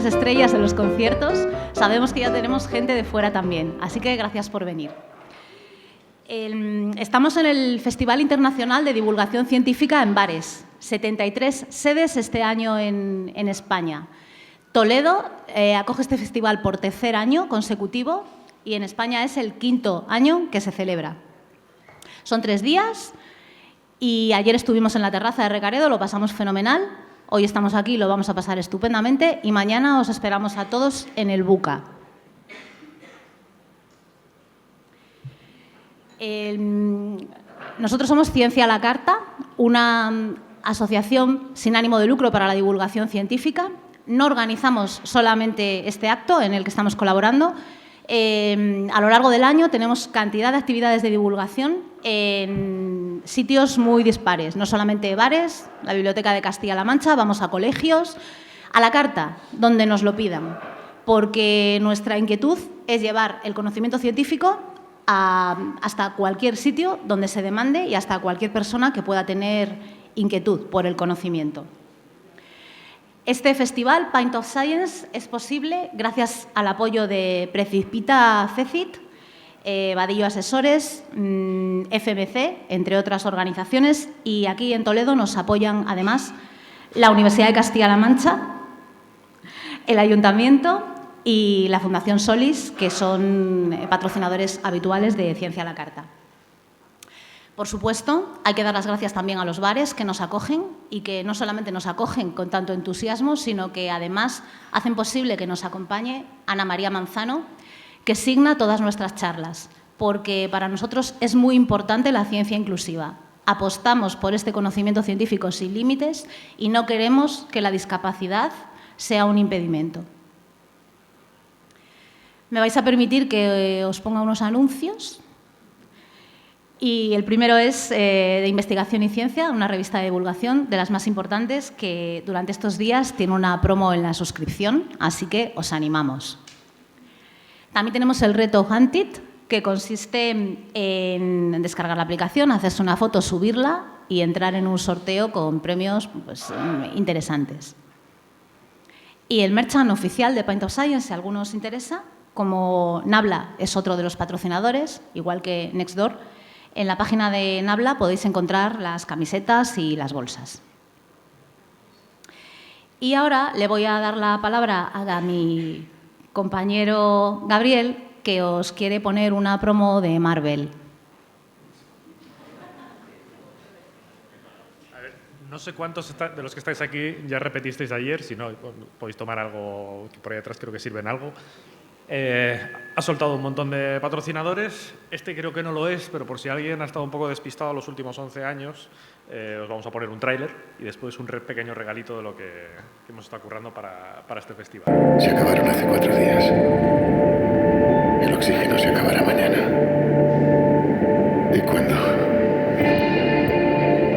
posibles estrellas de los conciertos, sabemos que ya tenemos gente de fuera también, así que gracias por venir. Estamos en el Festival Internacional de Divulgación Científica en Bares, 73 sedes este año en España. Toledo acoge este festival por tercer año consecutivo y en España es el quinto año que se celebra. Son 3 días y ayer estuvimos en la terraza de Recaredo, lo pasamos fenomenal. Hoy estamos aquí, lo vamos a pasar estupendamente y mañana os esperamos a todos en el Buca. Nosotros somos Ciencia a la Carta, una asociación sin ánimo de lucro para la divulgación científica. No organizamos solamente este acto en el que estamos colaborando. A lo largo del año tenemos cantidad de actividades de divulgación en sitios muy dispares, no solamente bares, la Biblioteca de Castilla-La Mancha, vamos a colegios, a la carta, donde nos lo pidan, porque nuestra inquietud es llevar el conocimiento científico hasta cualquier sitio donde se demande y hasta cualquier persona que pueda tener inquietud por el conocimiento. Este festival, Pint of Science, es posible gracias al apoyo de Precipita CECIT, Vadillo Asesores, FMC, entre otras organizaciones, y aquí en Toledo nos apoyan además la Universidad de Castilla-La Mancha, el Ayuntamiento y la Fundación Solis, que son patrocinadores habituales de Ciencia a la Carta. Por supuesto, hay que dar las gracias también a los bares que nos acogen y que no solamente nos acogen con tanto entusiasmo, sino que además hacen posible que nos acompañe Ana María Manzano, que signa todas nuestras charlas, porque para nosotros es muy importante la ciencia inclusiva. Apostamos por este conocimiento científico sin límites y no queremos que la discapacidad sea un impedimento. Me vais a permitir que os ponga unos anuncios. Y el primero es de Investigación y Ciencia, una revista de divulgación de las más importantes que durante estos días tiene una promo en la suscripción, así que os animamos. También tenemos el reto Hunted, que consiste en descargar la aplicación, hacerse una foto, subirla y entrar en un sorteo con premios interesantes. Y el merchan oficial de Pint of Science, si a alguno os interesa, como Nabla es otro de los patrocinadores, igual que Nextdoor, en la página de Nabla podéis encontrar las camisetas y las bolsas. Y ahora le voy a dar la palabra a mi compañero Gabriel, que os quiere poner una promo de Marvel. A ver, no sé cuántos de los que estáis aquí ya repetisteis ayer, si no, podéis tomar algo que por ahí atrás creo que sirven algo. Ha soltado un montón de patrocinadores. Este creo que no lo es, pero por si alguien ha estado un poco despistado los últimos 11 años, os vamos a poner un tráiler y después un pequeño regalito de lo que hemos estado currando para este festival. Se acabaron hace 4 días. El oxígeno se acabará mañana. Y cuando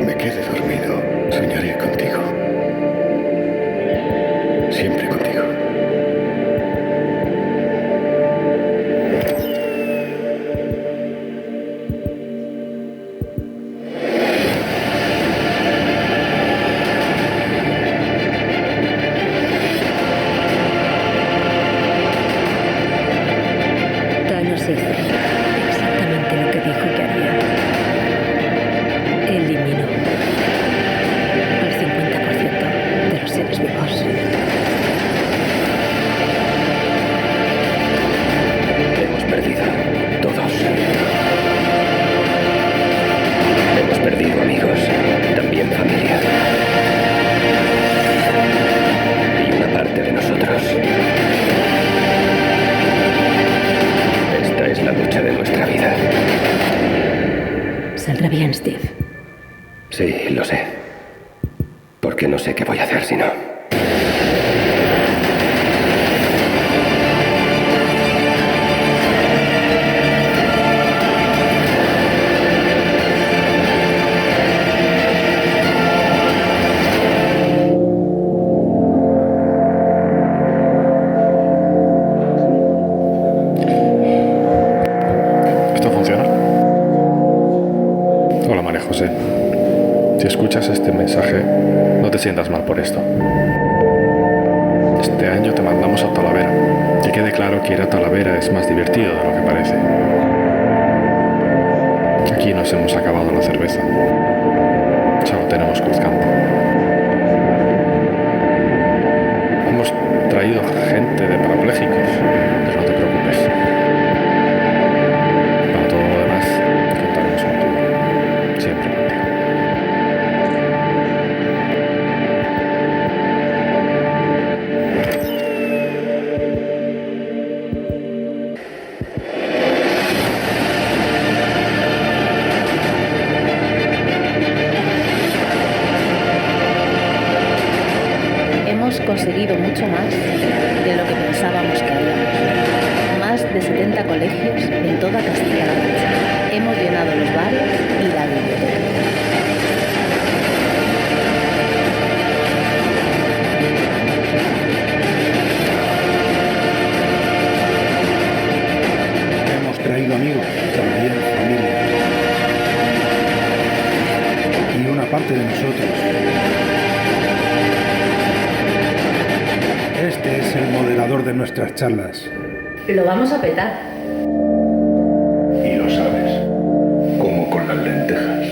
me quede dormido, soñaré contigo. Siempre contigo. Exactamente lo que dijo que haría. Eliminó al 50% de los seres vivos. Hemos perdido todos. Hemos perdido amigos, también familia. Y una parte de nosotros. Esta es la lucha de nuestra vida. Saldrá bien, Steve. Sí, lo sé. Porque no sé qué voy a hacer si no. ¿Esto funciona? Hola, María José. Si escuchas este mensaje, no te sientas mal por esto. Este año te mandamos a Talavera. Que quede claro que ir a Talavera es más divertido de lo que parece. Aquí nos hemos acabado la cerveza. Solo tenemos Cruzcampo. Hemos traído gente de parapléjicos, pero no te preocupes. Para todo lo demás, contaremos contigo. Siempre contigo. Hemos conseguido mucho más de lo que pensábamos que haríamos. Más de 70 colegios en toda Castilla-La Mancha. Hemos llenado los bares y la biblioteca. Hemos traído amigos, también familia. Y una parte de nosotros. Este es el moderador de nuestras charlas. Lo vamos a petar. Y lo sabes, como con las lentejas.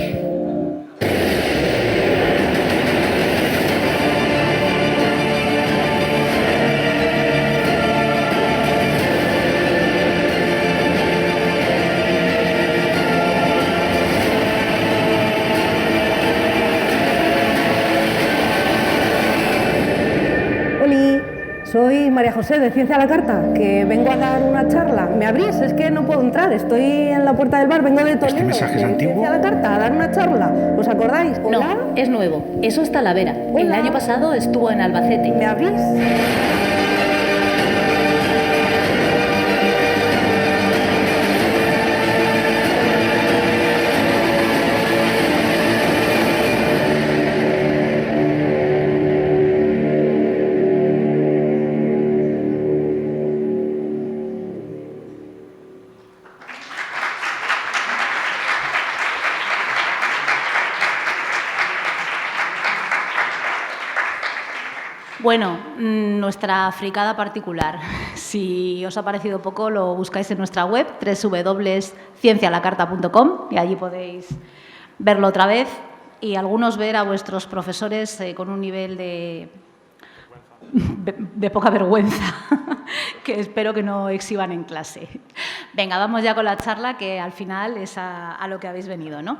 Oli, soy María José de Ciencia a la Carta, que vengo a dar una charla. ¿Me abrís? Es que no puedo entrar, estoy en la puerta del bar, vengo de Toledo. mensaje es de antiguo? Ciencia a la Carta, a dar una charla. ¿Os acordáis? ¿Hola? No, es nuevo. Eso es Talavera. El Hola. año pasado estuvo en Albacete. ¿Me abrís? Bueno, nuestra fricada particular. Si os ha parecido poco, lo buscáis en nuestra web, www.ciencialacarta.com, y allí podéis verlo otra vez y algunos ver a vuestros profesores con un nivel de poca vergüenza, que espero que no exhiban en clase. Venga, vamos ya con la charla, que al final es a lo que habéis venido, ¿no?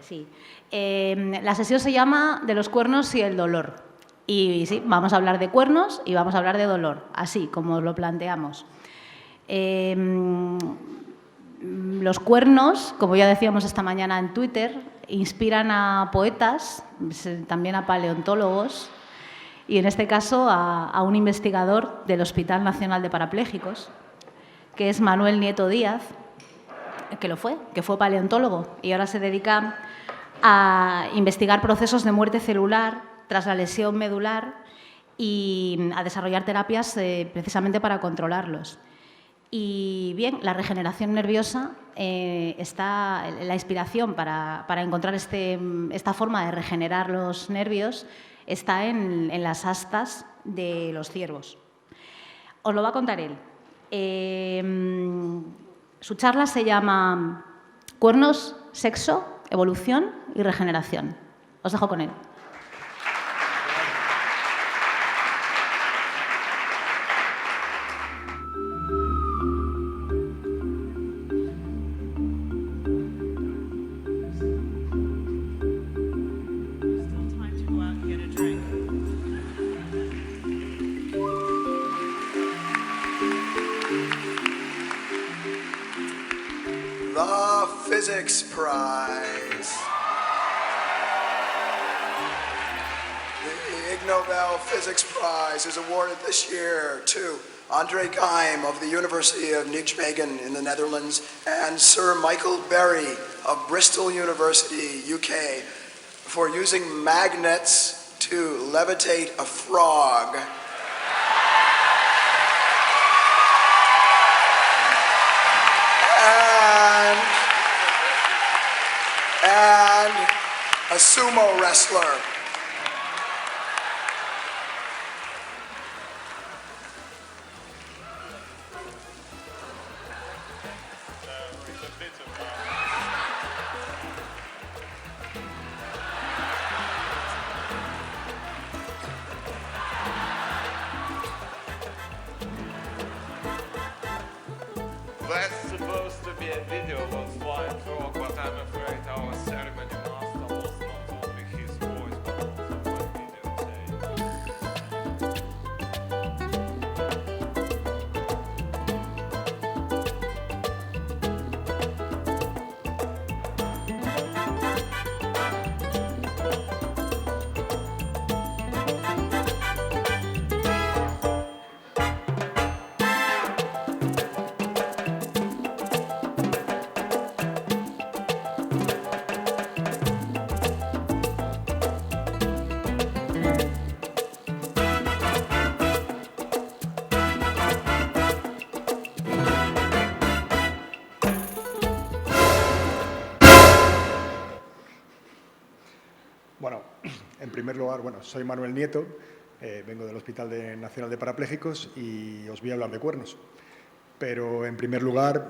Sí. La sesión se llama De los cuernos y el dolor. Y sí, vamos a hablar de cuernos y vamos a hablar de dolor, así como lo planteamos. Los cuernos, como ya decíamos esta mañana en Twitter, inspiran a poetas, también a paleontólogos y en este caso a un investigador del Hospital Nacional de Parapléjicos, que es Manuel Nieto Díaz, que fue paleontólogo y ahora se dedica a investigar procesos de muerte celular tras la lesión medular y a desarrollar terapias precisamente para controlarlos. Y bien, la regeneración nerviosa está, la inspiración para encontrar esta forma de regenerar los nervios está en las astas de los ciervos. Os lo va a contar él. Su charla se llama Cuernos, sexo, evolución y regeneración. Os dejo con él. The Physics Prize. The Ig Nobel Physics Prize is awarded this year to Andre Geim of the University of Nijmegen in the Netherlands and Sir Michael Berry of Bristol University, UK, for using magnets to levitate a frog. And a sumo wrestler. video was flying through, but I'm afraid our ceremony master was not only his voice, but also my video tape. Bueno, en primer lugar, soy Manuel Nieto, vengo del Hospital Nacional de Parapléjicos y os voy a hablar de cuernos. Pero, en primer lugar,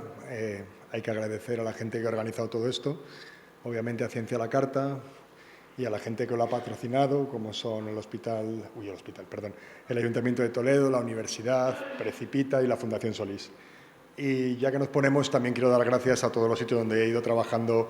hay que agradecer a la gente que ha organizado todo esto, obviamente a Ciencia a la Carta y a la gente que lo ha patrocinado, como son el Ayuntamiento de Toledo, la Universidad, Precipita y la Fundación Solís. Y ya que nos ponemos, también quiero dar gracias a todos los sitios donde he ido trabajando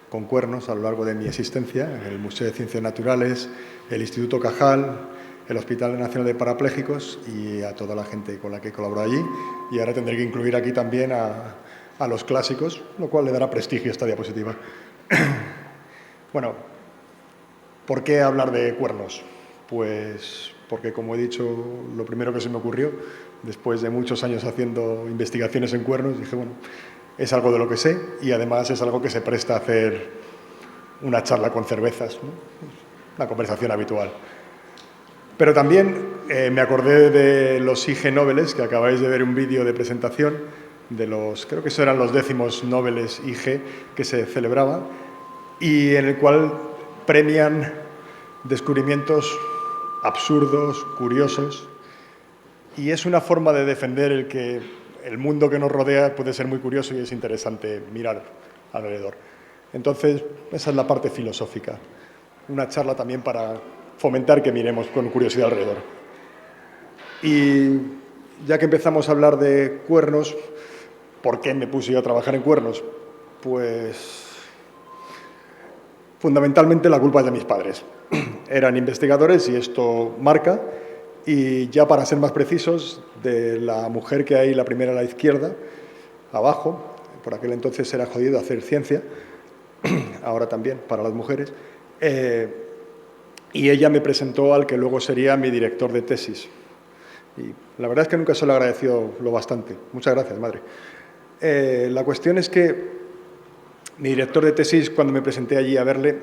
con cuernos a lo largo de mi existencia, en el Museo de Ciencias Naturales, el Instituto Cajal, el Hospital Nacional de Parapléjicos y a toda la gente con la que he colaborado allí. Y ahora tendré que incluir aquí también a los clásicos, lo cual le dará prestigio a esta diapositiva. Bueno, ¿por qué hablar de cuernos? Pues porque, como he dicho, lo primero que se me ocurrió, después de muchos años haciendo investigaciones en cuernos, dije, bueno, es algo de lo que sé y además es algo que se presta a hacer una charla con cervezas, ¿no? Una conversación habitual. Pero también me acordé de los IG Nobeles, que acabáis de ver un vídeo de presentación, de los, creo que esos eran los 10º Nobeles IG que se celebraba, y en el cual premian descubrimientos absurdos, curiosos, y es una forma de defender el que el mundo que nos rodea puede ser muy curioso y es interesante mirar alrededor. Entonces, esa es la parte filosófica. Una charla también para fomentar que miremos con curiosidad alrededor. Y ya que empezamos a hablar de cuernos, ¿por qué me puse yo a trabajar en cuernos? Pues fundamentalmente la culpa es de mis padres. Eran investigadores y esto marca. Y ya para ser más precisos, de la mujer que hay, la primera a la izquierda, abajo, por aquel entonces era jodido hacer ciencia, ahora también para las mujeres, y ella me presentó al que luego sería mi director de tesis. Y la verdad es que nunca se lo agradeció lo bastante. Muchas gracias, madre. La cuestión es que mi director de tesis, cuando me presenté allí a verle,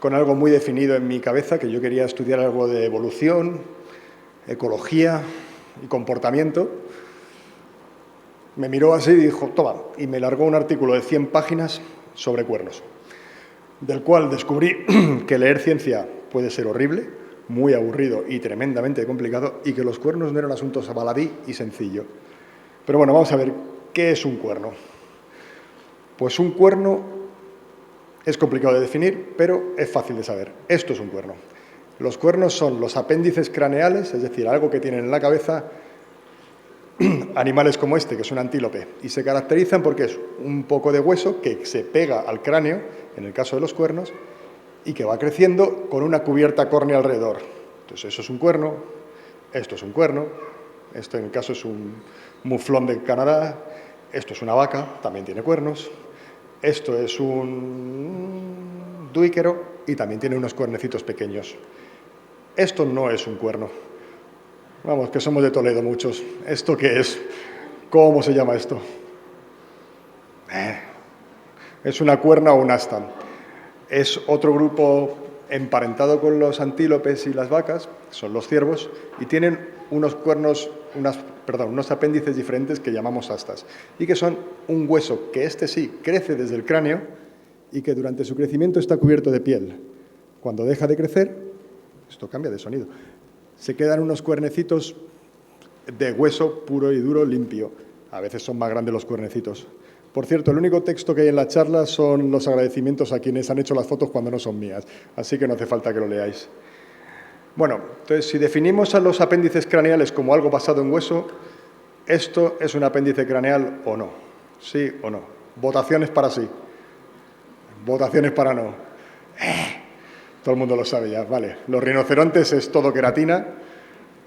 con algo muy definido en mi cabeza, que yo quería estudiar algo de evolución, ecología y comportamiento, me miró así y dijo, toma, y me largó un artículo de 100 páginas sobre cuernos, del cual descubrí que leer ciencia puede ser horrible, muy aburrido y tremendamente complicado, y que los cuernos no eran asuntos baladí y sencillo. Pero bueno, vamos a ver, ¿qué es un cuerno? Pues un cuerno es complicado de definir, pero es fácil de saber. Esto es un cuerno. Los cuernos son los apéndices craneales, es decir, algo que tienen en la cabeza animales como este, que es un antílope, y se caracterizan porque es un poco de hueso que se pega al cráneo, en el caso de los cuernos, y que va creciendo con una cubierta córnea alrededor. Entonces, eso es un cuerno, esto es un cuerno, esto en el caso es un muflón de Canadá, esto es una vaca, también tiene cuernos, esto es un duíquero y también tiene unos cuernecitos pequeños. Esto no es un cuerno. Vamos, que somos de Toledo muchos. ¿Esto qué es? ¿Cómo se llama esto? Es una cuerna o un asta. Es otro grupo emparentado con los antílopes y las vacas, son los ciervos, y tienen unos cuernos, unos apéndices diferentes que llamamos astas, y que son un hueso que este sí crece desde el cráneo y que durante su crecimiento está cubierto de piel. Cuando deja de crecer, esto cambia de sonido, se quedan unos cuernecitos de hueso puro y duro, limpio. A veces son más grandes los cuernecitos. Por cierto, el único texto que hay en la charla son los agradecimientos a quienes han hecho las fotos cuando no son mías, así que no hace falta que lo leáis. Bueno, entonces, si definimos a los apéndices craneales como algo basado en hueso, ¿esto es un apéndice craneal o no? ¿Sí o no? Votaciones para sí. Votaciones para no. Todo el mundo lo sabe ya, vale. Los rinocerontes es todo queratina.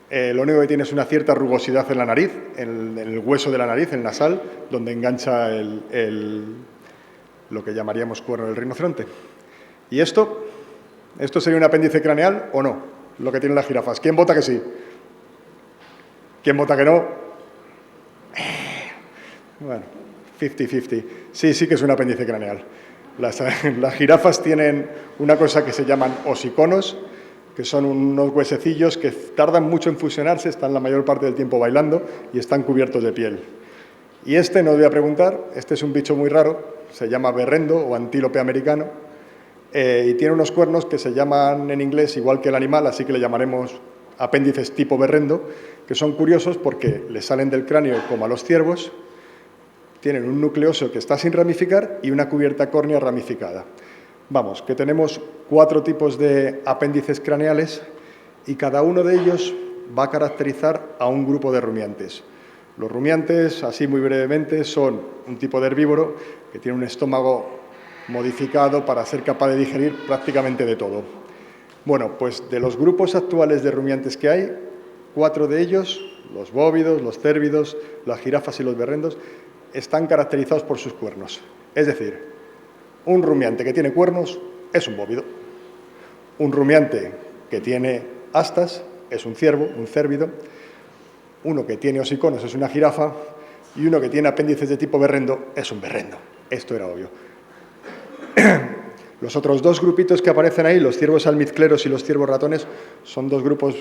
Lo único que tiene es una cierta rugosidad en la nariz, en el hueso de la nariz, el nasal, donde engancha lo que llamaríamos cuerno del rinoceronte. ¿Y esto? ¿Esto sería un apéndice craneal o no? Lo que tienen las jirafas. ¿Quién vota que sí? ¿Quién vota que no? Bueno, 50-50. Sí que es un apéndice craneal. Las jirafas tienen una cosa que se llaman osiconos, que son unos huesecillos que tardan mucho en fusionarse, están la mayor parte del tiempo bailando y están cubiertos de piel. Y este, no os voy a preguntar, este es un bicho muy raro, se llama berrendo o antílope americano, y tiene unos cuernos que se llaman en inglés igual que el animal, así que le llamaremos apéndices tipo berrendo, que son curiosos porque le salen del cráneo como a los ciervos, tienen un núcleo óseo que está sin ramificar y una cubierta córnea ramificada. Vamos, que tenemos 4 tipos de apéndices craneales y cada uno de ellos va a caracterizar a un grupo de rumiantes. Los rumiantes, así muy brevemente, son un tipo de herbívoro que tiene un estómago modificado para ser capaz de digerir prácticamente de todo. Bueno, pues de los grupos actuales de rumiantes que hay, 4 de ellos, los bóvidos, los cérvidos, las jirafas y los berrendos, están caracterizados por sus cuernos. Es decir, un rumiante que tiene cuernos es un bóvido. Un rumiante que tiene astas es un ciervo, un cérvido. Uno que tiene hocicones es una jirafa. Y uno que tiene apéndices de tipo berrendo es un berrendo. Esto era obvio. Los otros 2 grupitos que aparecen ahí, los ciervos almizcleros y los ciervos ratones, son 2 grupos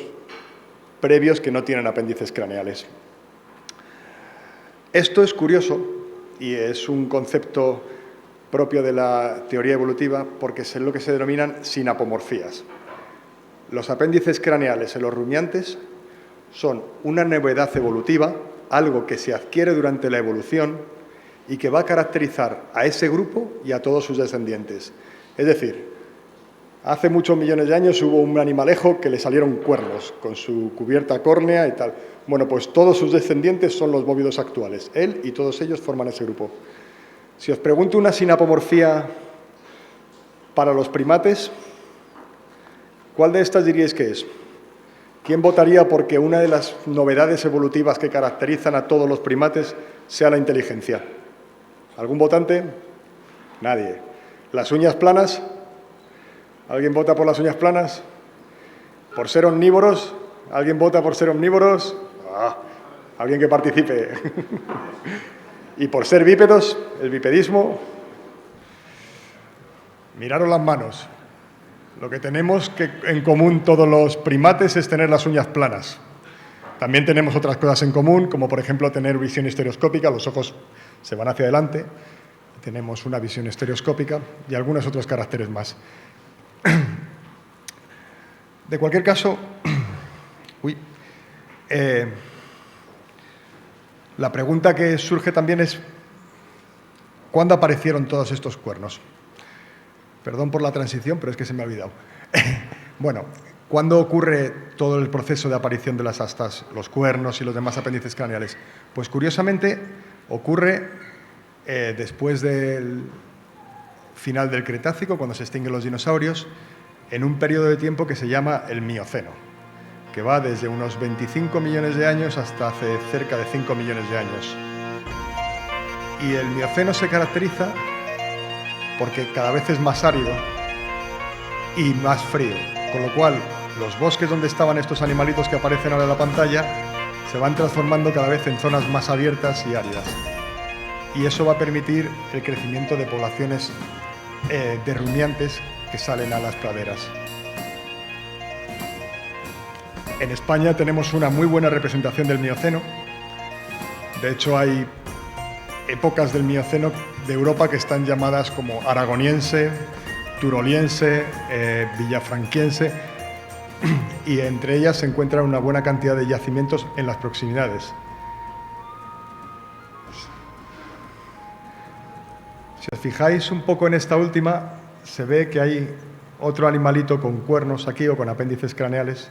previos que no tienen apéndices craneales. Esto es curioso y es un concepto propio de la teoría evolutiva porque es lo que se denominan sinapomorfías. Los apéndices craneales en los rumiantes son una novedad evolutiva, algo que se adquiere durante la evolución y que va a caracterizar a ese grupo y a todos sus descendientes. Es decir, hace muchos millones de años hubo un animalejo que le salieron cuernos con su cubierta córnea y tal. Bueno, pues todos sus descendientes son los bóvidos actuales. Él y todos ellos forman ese grupo. Si os pregunto una sinapomorfía para los primates, ¿cuál de estas diríais que es? ¿Quién votaría porque una de las novedades evolutivas que caracterizan a todos los primates sea la inteligencia? ¿Algún votante? Nadie. ¿Las uñas planas? ¿Alguien vota por las uñas planas? ¿Por ser omnívoros? ¿Alguien vota por ser omnívoros? Alguien que participe. ¿Y por ser bípedos? El bipedismo. Miraros las manos. Lo que tenemos en común todos los primates es tener las uñas planas. También tenemos otras cosas en común, como por ejemplo tener visión estereoscópica, los ojos se van hacia adelante, tenemos una visión estereoscópica y algunos otros caracteres más. De cualquier caso, la pregunta que surge también es ¿cuándo aparecieron todos estos cuernos? Perdón por la transición, pero es que se me ha olvidado. Bueno, ¿cuándo ocurre todo el proceso de aparición de las astas, los cuernos y los demás apéndices craneales? Pues curiosamente ocurre después del final del Cretácico, cuando se extinguen los dinosaurios, en un periodo de tiempo que se llama el Mioceno, que va desde unos 25 millones de años hasta hace cerca de 5 millones de años. Y el Mioceno se caracteriza porque cada vez es más árido y más frío, con lo cual los bosques donde estaban estos animalitos que aparecen ahora en la pantalla se van transformando cada vez en zonas más abiertas y áridas. Y eso va a permitir el crecimiento de poblaciones de rumiantes que salen a las praderas. En España tenemos una muy buena representación del Mioceno. De hecho, hay épocas del Mioceno de Europa que están llamadas como aragoniense, turoliense, villafranquiense, y entre ellas se encuentran una buena cantidad de yacimientos en las proximidades. Si os fijáis un poco en esta última, se ve que hay otro animalito con cuernos aquí o con apéndices craneales,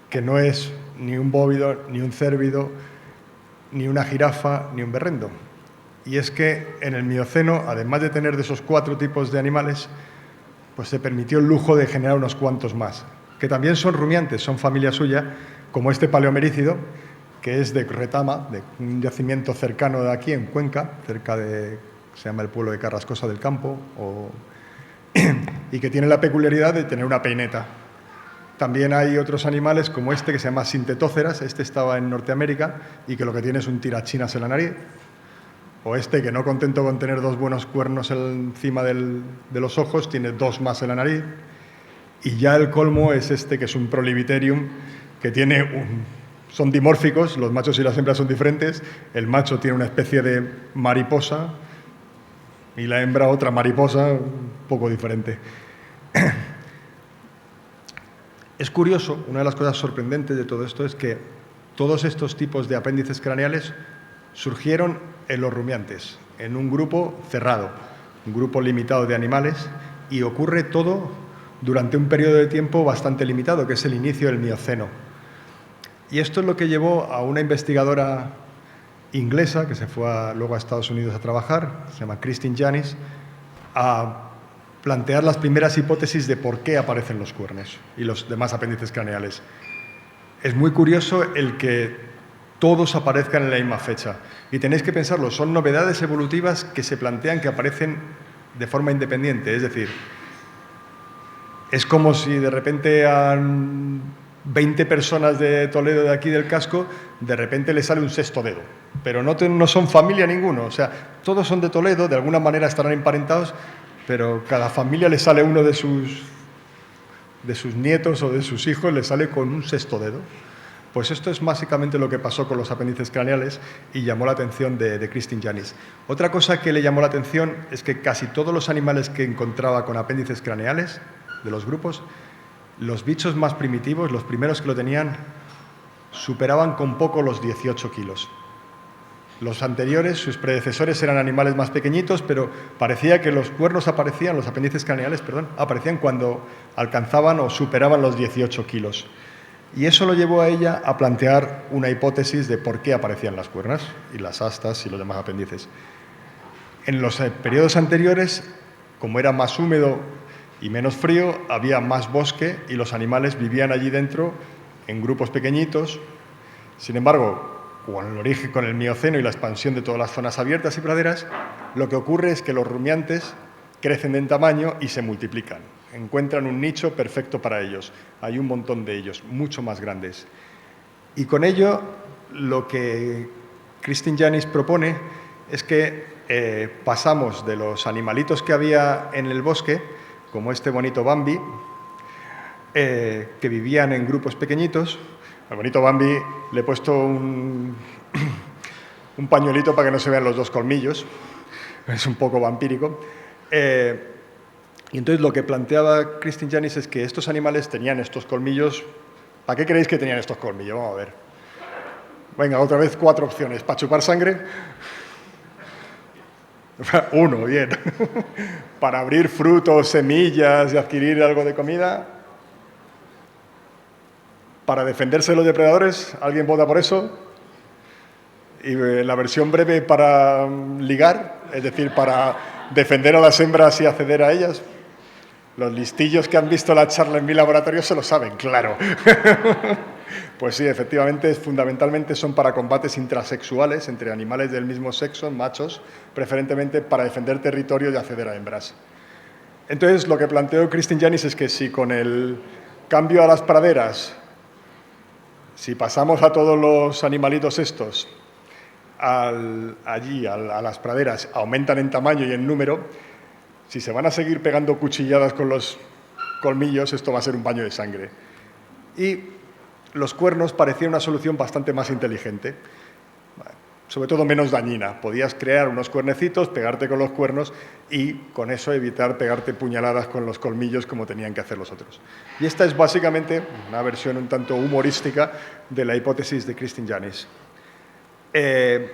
que no es ni un bóvido, ni un cérvido, ni una jirafa, ni un berrendo. Y es que en el Mioceno, además de tener de esos 4 tipos de animales, pues se permitió el lujo de generar unos cuantos más, que también son rumiantes, son familia suya, como este paleomerícido, que es de Retama, de un yacimiento cercano de aquí, en Cuenca, cerca de, se llama el pueblo de Carrascosa del Campo, y que tiene la peculiaridad de tener una peineta. También hay otros animales como este que se llama Sintetóceras, este estaba en Norteamérica y que lo que tiene es un tirachinas en la nariz, o este que no contento con tener 2 buenos cuernos encima de los ojos, tiene 2 más en la nariz, y ya el colmo es este que es un Prolibiterium, que son dimórficos, los machos y las hembras son diferentes, el macho tiene una especie de mariposa y la hembra otra mariposa un poco diferente. Es curioso, una de las cosas sorprendentes de todo esto es que todos estos tipos de apéndices craneales surgieron en los rumiantes, en un grupo cerrado, un grupo limitado de animales, y ocurre todo durante un periodo de tiempo bastante limitado, que es el inicio del Mioceno. Y esto es lo que llevó a una investigadora inglesa, que se fue luego a Estados Unidos a trabajar, se llama Christine Janis, a plantear las primeras hipótesis de por qué aparecen los cuernos y los demás apéndices craneales. Es muy curioso el que todos aparezcan en la misma fecha. Y tenéis que pensarlo, son novedades evolutivas que se plantean que aparecen de forma independiente. Es decir, es como si de repente a 20 personas de Toledo, de aquí del casco, de repente le sale un 6º dedo. Pero no son familia ninguno. O sea, todos son de Toledo, de alguna manera estarán emparentados, pero cada familia le sale uno de sus nietos o de sus hijos, le sale con un 6º dedo. Pues esto es básicamente lo que pasó con los apéndices craneales y llamó la atención de Christine Janis. Otra cosa que le llamó la atención es que casi todos los animales que encontraba con apéndices craneales, de los grupos, los bichos más primitivos, los primeros que lo tenían, superaban con poco los 18 kilos. Los anteriores, sus predecesores, eran animales más pequeñitos, pero parecía que los cuernos aparecían, los apéndices craneales, aparecían cuando alcanzaban o superaban los 18 kilos. Y eso lo llevó a ella a plantear una hipótesis de por qué aparecían las cuernas y las astas y los demás apéndices. En los periodos anteriores, como era más húmedo y menos frío, había más bosque y los animales vivían allí dentro en grupos pequeñitos. Sin embargo, con el Mioceno y la expansión de todas las zonas abiertas y praderas, lo que ocurre es que los rumiantes crecen en tamaño y se multiplican. Encuentran un nicho perfecto para ellos. Hay un montón de ellos, mucho más grandes. Y con ello, lo que Christine Janis propone es que pasamos de los animalitos que había en el bosque, como este bonito Bambi, que vivían en grupos pequeñitos. Al bonito Bambi le he puesto un pañuelito para que no se vean los 2 colmillos. Es un poco vampírico. Y entonces lo que planteaba Christine Janis es que estos animales tenían estos colmillos. ¿Para qué creéis que tenían estos colmillos? Vamos a ver. Venga, otra vez 4 opciones. ¿Para chupar sangre? 1, bien. ¿Para abrir frutos, semillas y adquirir algo de comida? ¿Para defenderse de los depredadores? ¿Alguien vota por eso? Y la versión breve, para ligar, es decir, para defender a las hembras y acceder a ellas. Los listillos que han visto la charla en mi laboratorio se lo saben, claro. Pues sí, efectivamente, fundamentalmente son para combates intrasexuales entre animales del mismo sexo, machos, preferentemente para defender territorio y acceder a hembras. Entonces, lo que planteó Christine Janis es que si con el cambio a las praderas, si pasamos a todos los animalitos estos allí, a las praderas, aumentan en tamaño y en número, si se van a seguir pegando cuchilladas con los colmillos, esto va a ser un baño de sangre. Y los cuernos parecían una solución bastante más inteligente, sobre todo menos dañina. Podías crear unos cuernecitos, pegarte con los cuernos y con eso evitar pegarte puñaladas con los colmillos como tenían que hacer los otros. Y esta es básicamente una versión un tanto humorística de la hipótesis de Christine Janis. En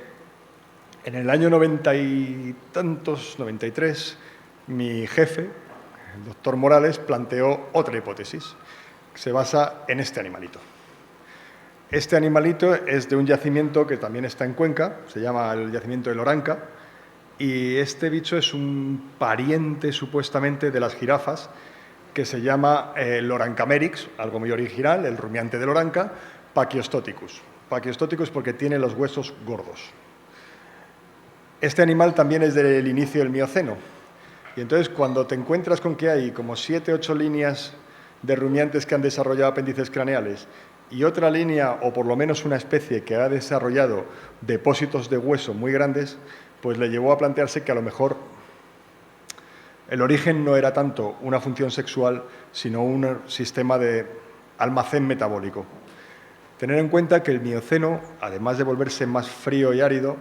el año 90 y tantos, 93, mi jefe, el doctor Morales, planteó otra hipótesis que se basa en este animalito. Este animalito es de un yacimiento que también está en Cuenca, se llama el yacimiento de Loranca, Y este bicho es un pariente, supuestamente, de las jirafas, que se llama Lorancamerix, algo muy original, el rumiante de Loranca, Pachyostoticus. Pachyostoticus porque tiene los huesos gordos. Este animal también es del inicio del Mioceno. Y entonces, cuando te encuentras con que hay como 7 o 8 líneas de rumiantes que han desarrollado apéndices craneales y otra línea, o por lo menos una especie, que ha desarrollado depósitos de hueso muy grandes, pues le llevó a plantearse que a lo mejor el origen no era tanto una función sexual, sino un sistema de almacén metabólico. Tener en cuenta que el Mioceno, además de volverse más frío y árido,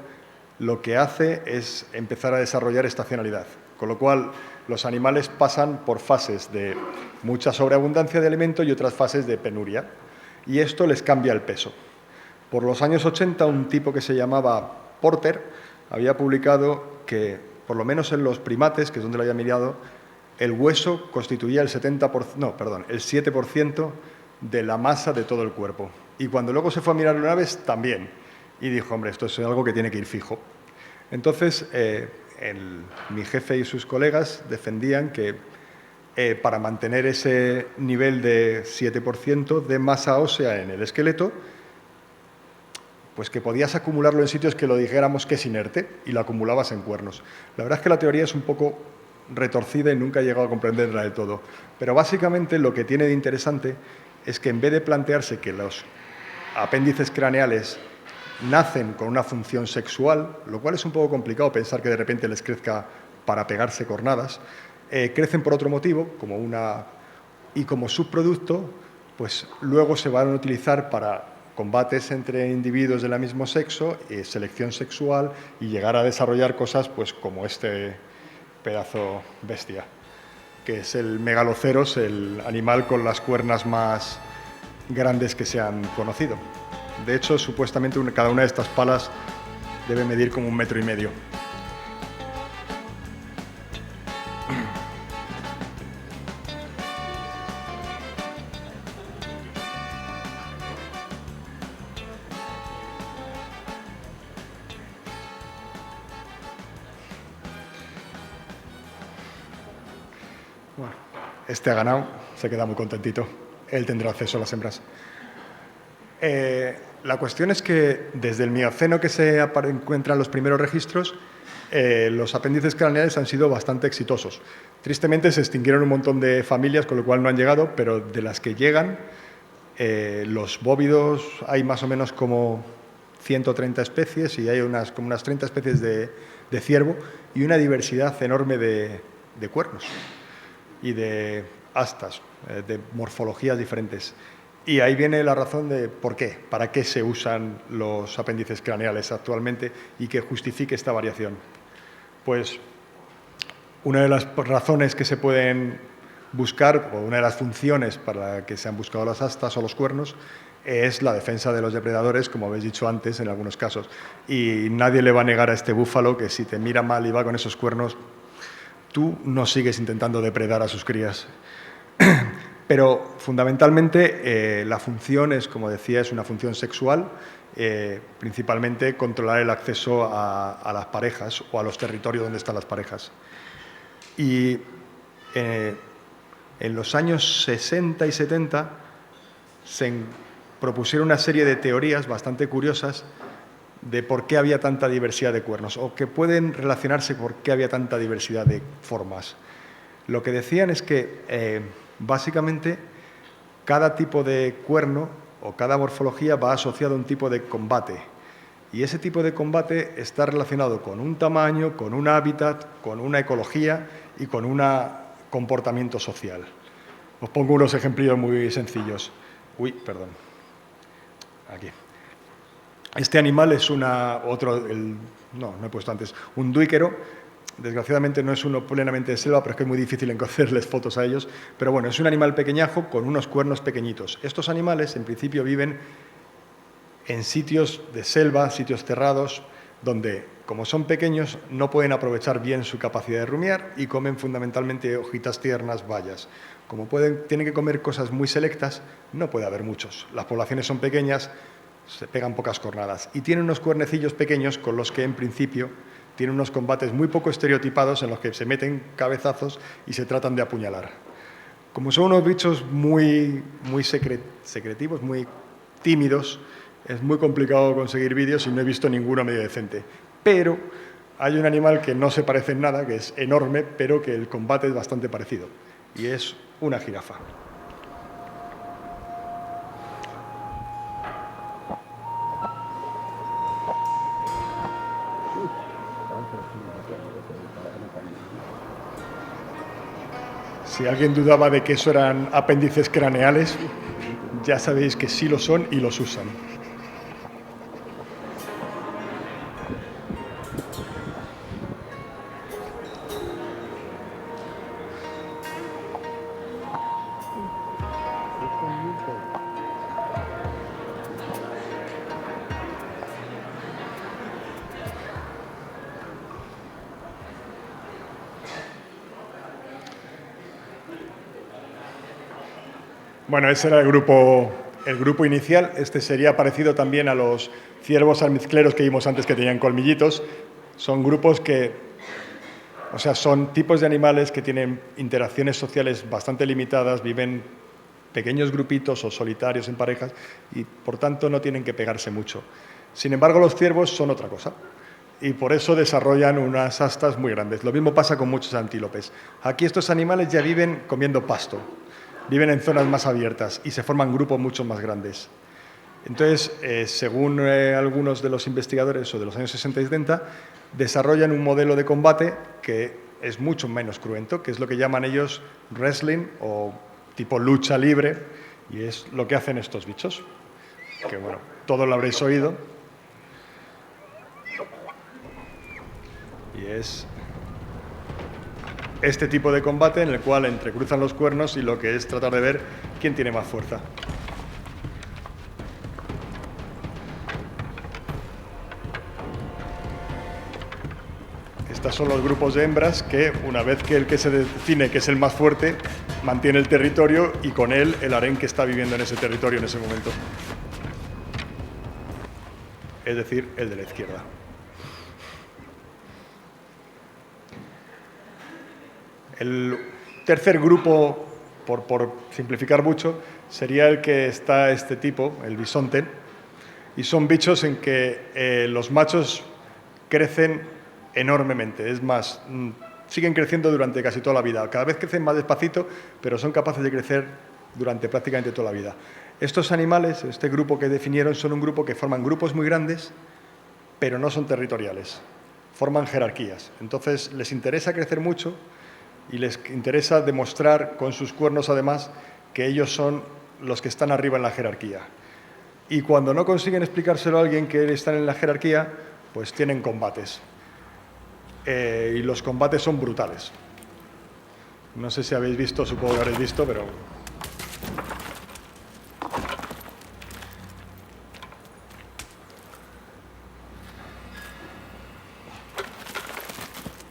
lo que hace es empezar a desarrollar estacionalidad, con lo cual los animales pasan por fases de mucha sobreabundancia de alimento y otras fases de penuria, y esto les cambia el peso. Por los años 80, un tipo que se llamaba Porter había publicado que, por lo menos en los primates, que es donde lo había mirado, el hueso constituía el 7% de la masa de todo el cuerpo. Y cuando luego se fue a mirar en aves, también. Y dijo, hombre, esto es algo que tiene que ir fijo. Entonces, mi jefe y sus colegas defendían que para mantener ese nivel de 7% de masa ósea en el esqueleto, pues que podías acumularlo en sitios que lo dijéramos que es inerte y lo acumulabas en cuernos. La verdad es que la teoría es un poco retorcida y nunca he llegado a comprenderla del todo. Pero básicamente lo que tiene de interesante es que en vez de plantearse que los apéndices craneales nacen con una función sexual, lo cual es un poco complicado pensar que de repente les crezca para pegarse cornadas, crecen por otro motivo, y como subproducto, pues luego se van a utilizar para combates entre individuos del mismo sexo, selección sexual y llegar a desarrollar cosas pues como este pedazo bestia, que es el megaloceros, el animal con las cuernas más grandes que se han conocido. De hecho, supuestamente cada una de estas palas debe medir como 1,5 metros. Bueno, este ha ganado, se queda muy contentito. Él tendrá acceso a las hembras. La cuestión es que desde el Mioceno que se encuentran los primeros registros, los apéndices craneales han sido bastante exitosos. Tristemente se extinguieron un montón de familias, con lo cual no han llegado, pero de las que llegan, los bóvidos hay más o menos como 130 especies y hay como unas 30 especies de ciervo y una diversidad enorme de cuernos y de astas, de morfologías diferentes. Y ahí viene la razón de por qué, para qué se usan los apéndices craneales actualmente y que justifique esta variación. Pues una de las razones que se pueden buscar, o una de las funciones para la que se han buscado las astas o los cuernos, es la defensa de los depredadores, como habéis dicho antes, en algunos casos. Y nadie le va a negar a este búfalo que si te mira mal y va con esos cuernos, tú no sigues intentando depredar a sus crías. Pero fundamentalmente la función es, como decía, es una función sexual, principalmente controlar el acceso a las parejas o a los territorios donde están las parejas. Y en los años 60 y 70 se propusieron una serie de teorías bastante curiosas de por qué había tanta diversidad de cuernos o que pueden relacionarse por qué había tanta diversidad de formas. Lo que decían es que básicamente cada tipo de cuerno o cada morfología va asociado a un tipo de combate y ese tipo de combate está relacionado con un tamaño, con un hábitat, con una ecología y con un comportamiento social. Os pongo unos ejemplos muy sencillos. Uy, perdón. Aquí. Este animal es no he puesto antes, un duíquero. Desgraciadamente no es uno plenamente de selva, pero es que es muy difícil encontrarles fotos a ellos. Pero bueno, es un animal pequeñajo con unos cuernos pequeñitos. Estos animales, en principio, viven en sitios de selva, sitios cerrados, donde, como son pequeños, no pueden aprovechar bien su capacidad de rumiar y comen fundamentalmente hojitas tiernas, bayas. Como tienen que comer cosas muy selectas, no puede haber muchos. Las poblaciones son pequeñas, se pegan pocas cornadas y tienen unos cuernecillos pequeños con los que, en principio, Tiene unos combates muy poco estereotipados en los que se meten cabezazos y se tratan de apuñalar. Como son unos bichos muy secretivos, muy tímidos, es muy complicado conseguir vídeos y no he visto ninguno medio decente. Pero hay un animal que no se parece en nada, que es enorme, pero que el combate es bastante parecido, y es una jirafa. Si alguien dudaba de que eso eran apéndices craneales, ya sabéis que sí lo son y los usan. Bueno, ese era el grupo inicial. Este sería parecido también a los ciervos almizcleros que vimos antes, que tenían colmillitos. Son grupos son tipos de animales que tienen interacciones sociales bastante limitadas, viven pequeños grupitos o solitarios en parejas y, por tanto, no tienen que pegarse mucho. Sin embargo, los ciervos son otra cosa y por eso desarrollan unas astas muy grandes. Lo mismo pasa con muchos antílopes. Aquí estos animales ya viven comiendo pasto. Viven en zonas más abiertas y se forman grupos mucho más grandes. Entonces, según algunos de los investigadores o de los años 60 y 70, desarrollan un modelo de combate que es mucho menos cruento, que es lo que llaman ellos wrestling o tipo lucha libre, y es lo que hacen estos bichos, que bueno, todos lo habréis oído. Y es este tipo de combate en el cual entrecruzan los cuernos y lo que es tratar de ver quién tiene más fuerza. Estos son los grupos de hembras que, una vez que el que se define que es el más fuerte, mantiene el territorio y con él el harén que está viviendo en ese territorio en ese momento. Es decir, el de la izquierda. El tercer grupo, por simplificar mucho, sería el que está este tipo, el bisonte, y son bichos en que los machos crecen enormemente. Es más, siguen creciendo durante casi toda la vida. Cada vez crecen más despacito, pero son capaces de crecer durante prácticamente toda la vida. Estos animales, este grupo que definieron, son un grupo que forman grupos muy grandes, pero no son territoriales. Forman jerarquías. Entonces, les interesa crecer mucho y les interesa demostrar con sus cuernos, además, que ellos son los que están arriba en la jerarquía. Y cuando no consiguen explicárselo a alguien que están en la jerarquía, pues tienen combates. Y los combates son brutales. No sé si habéis visto, supongo que habréis visto, pero...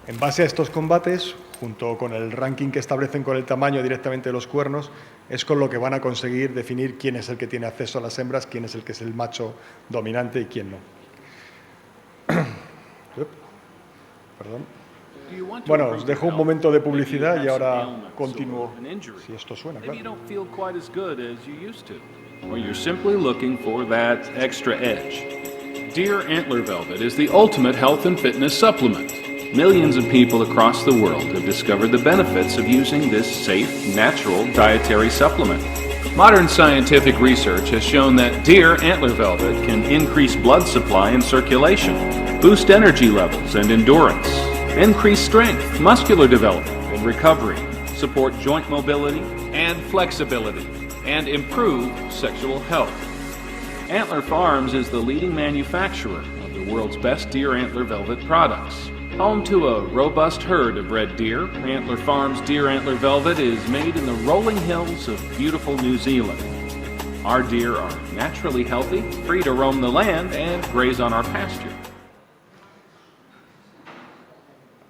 En base a estos combates, junto con el ranking que establecen con el tamaño directamente de los cuernos, es con lo que van a conseguir definir quién es el que tiene acceso a las hembras, quién es el que es el macho dominante y quién no. Perdón. Bueno, os dejo un momento de publicidad y ahora continúo, si esto suena, claro. Or you're simply looking for that extra edge. Deer Antler Velvet is the ultimate health and fitness supplement. Millions of people across the world have discovered the benefits of using this safe, natural dietary supplement. Modern scientific research has shown that Deer Antler Velvet can increase blood supply and circulation, boost energy levels and endurance, increase strength, muscular development and recovery, support joint mobility and flexibility, and improve sexual health. Antler Farms is the leading manufacturer of the world's best deer antler velvet products. Home to a robust herd of red deer, Antler Farms Deer Antler Velvet is made in the rolling hills of beautiful New Zealand. Our deer are naturally healthy, free to roam the land, and graze on our pasture.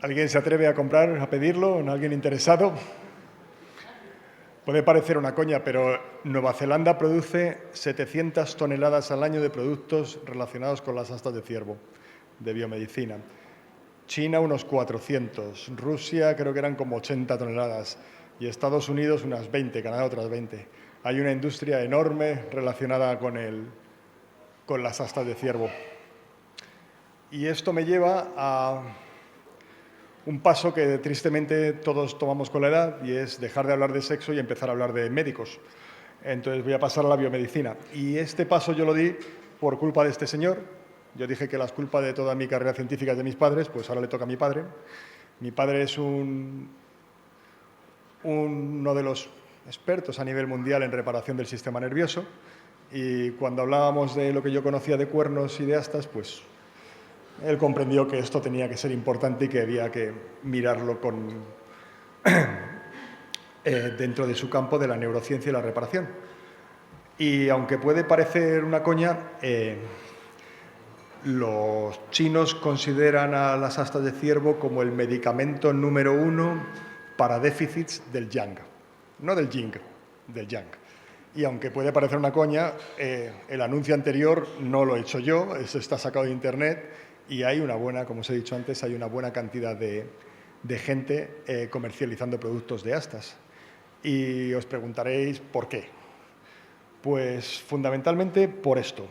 ¿Alguien se atreve a comprar, a pedirlo? ¿Alguien interesado? Puede parecer una coña, pero Nueva Zelanda produce 700 toneladas al año de productos relacionados con las astas de ciervo, de biomedicina. China unos 400, Rusia creo que eran como 80 toneladas y Estados Unidos unas 20, Canadá otras 20. Hay una industria enorme relacionada con las astas de ciervo. Y esto me lleva a un paso que tristemente todos tomamos con la edad, y es dejar de hablar de sexo y empezar a hablar de médicos. Entonces voy a pasar a la biomedicina. Y este paso yo lo di por culpa de este señor. Yo dije que las culpas de toda mi carrera científica es de mis padres, pues ahora le toca a mi padre. Mi padre es uno de los expertos a nivel mundial en reparación del sistema nervioso, y cuando hablábamos de lo que yo conocía de cuernos y de astas, pues él comprendió que esto tenía que ser importante y que había que mirarlo dentro de su campo de la neurociencia y la reparación. Y aunque puede parecer una coña, los chinos consideran a las astas de ciervo como el medicamento número 1 para déficits del yang. No del yin, del yang. Y aunque puede parecer una coña, el anuncio anterior no lo he hecho yo, eso está sacado de internet, y hay una buena, como os he dicho antes, hay una buena cantidad de gente comercializando productos de astas. Y os preguntaréis por qué. Pues fundamentalmente por esto.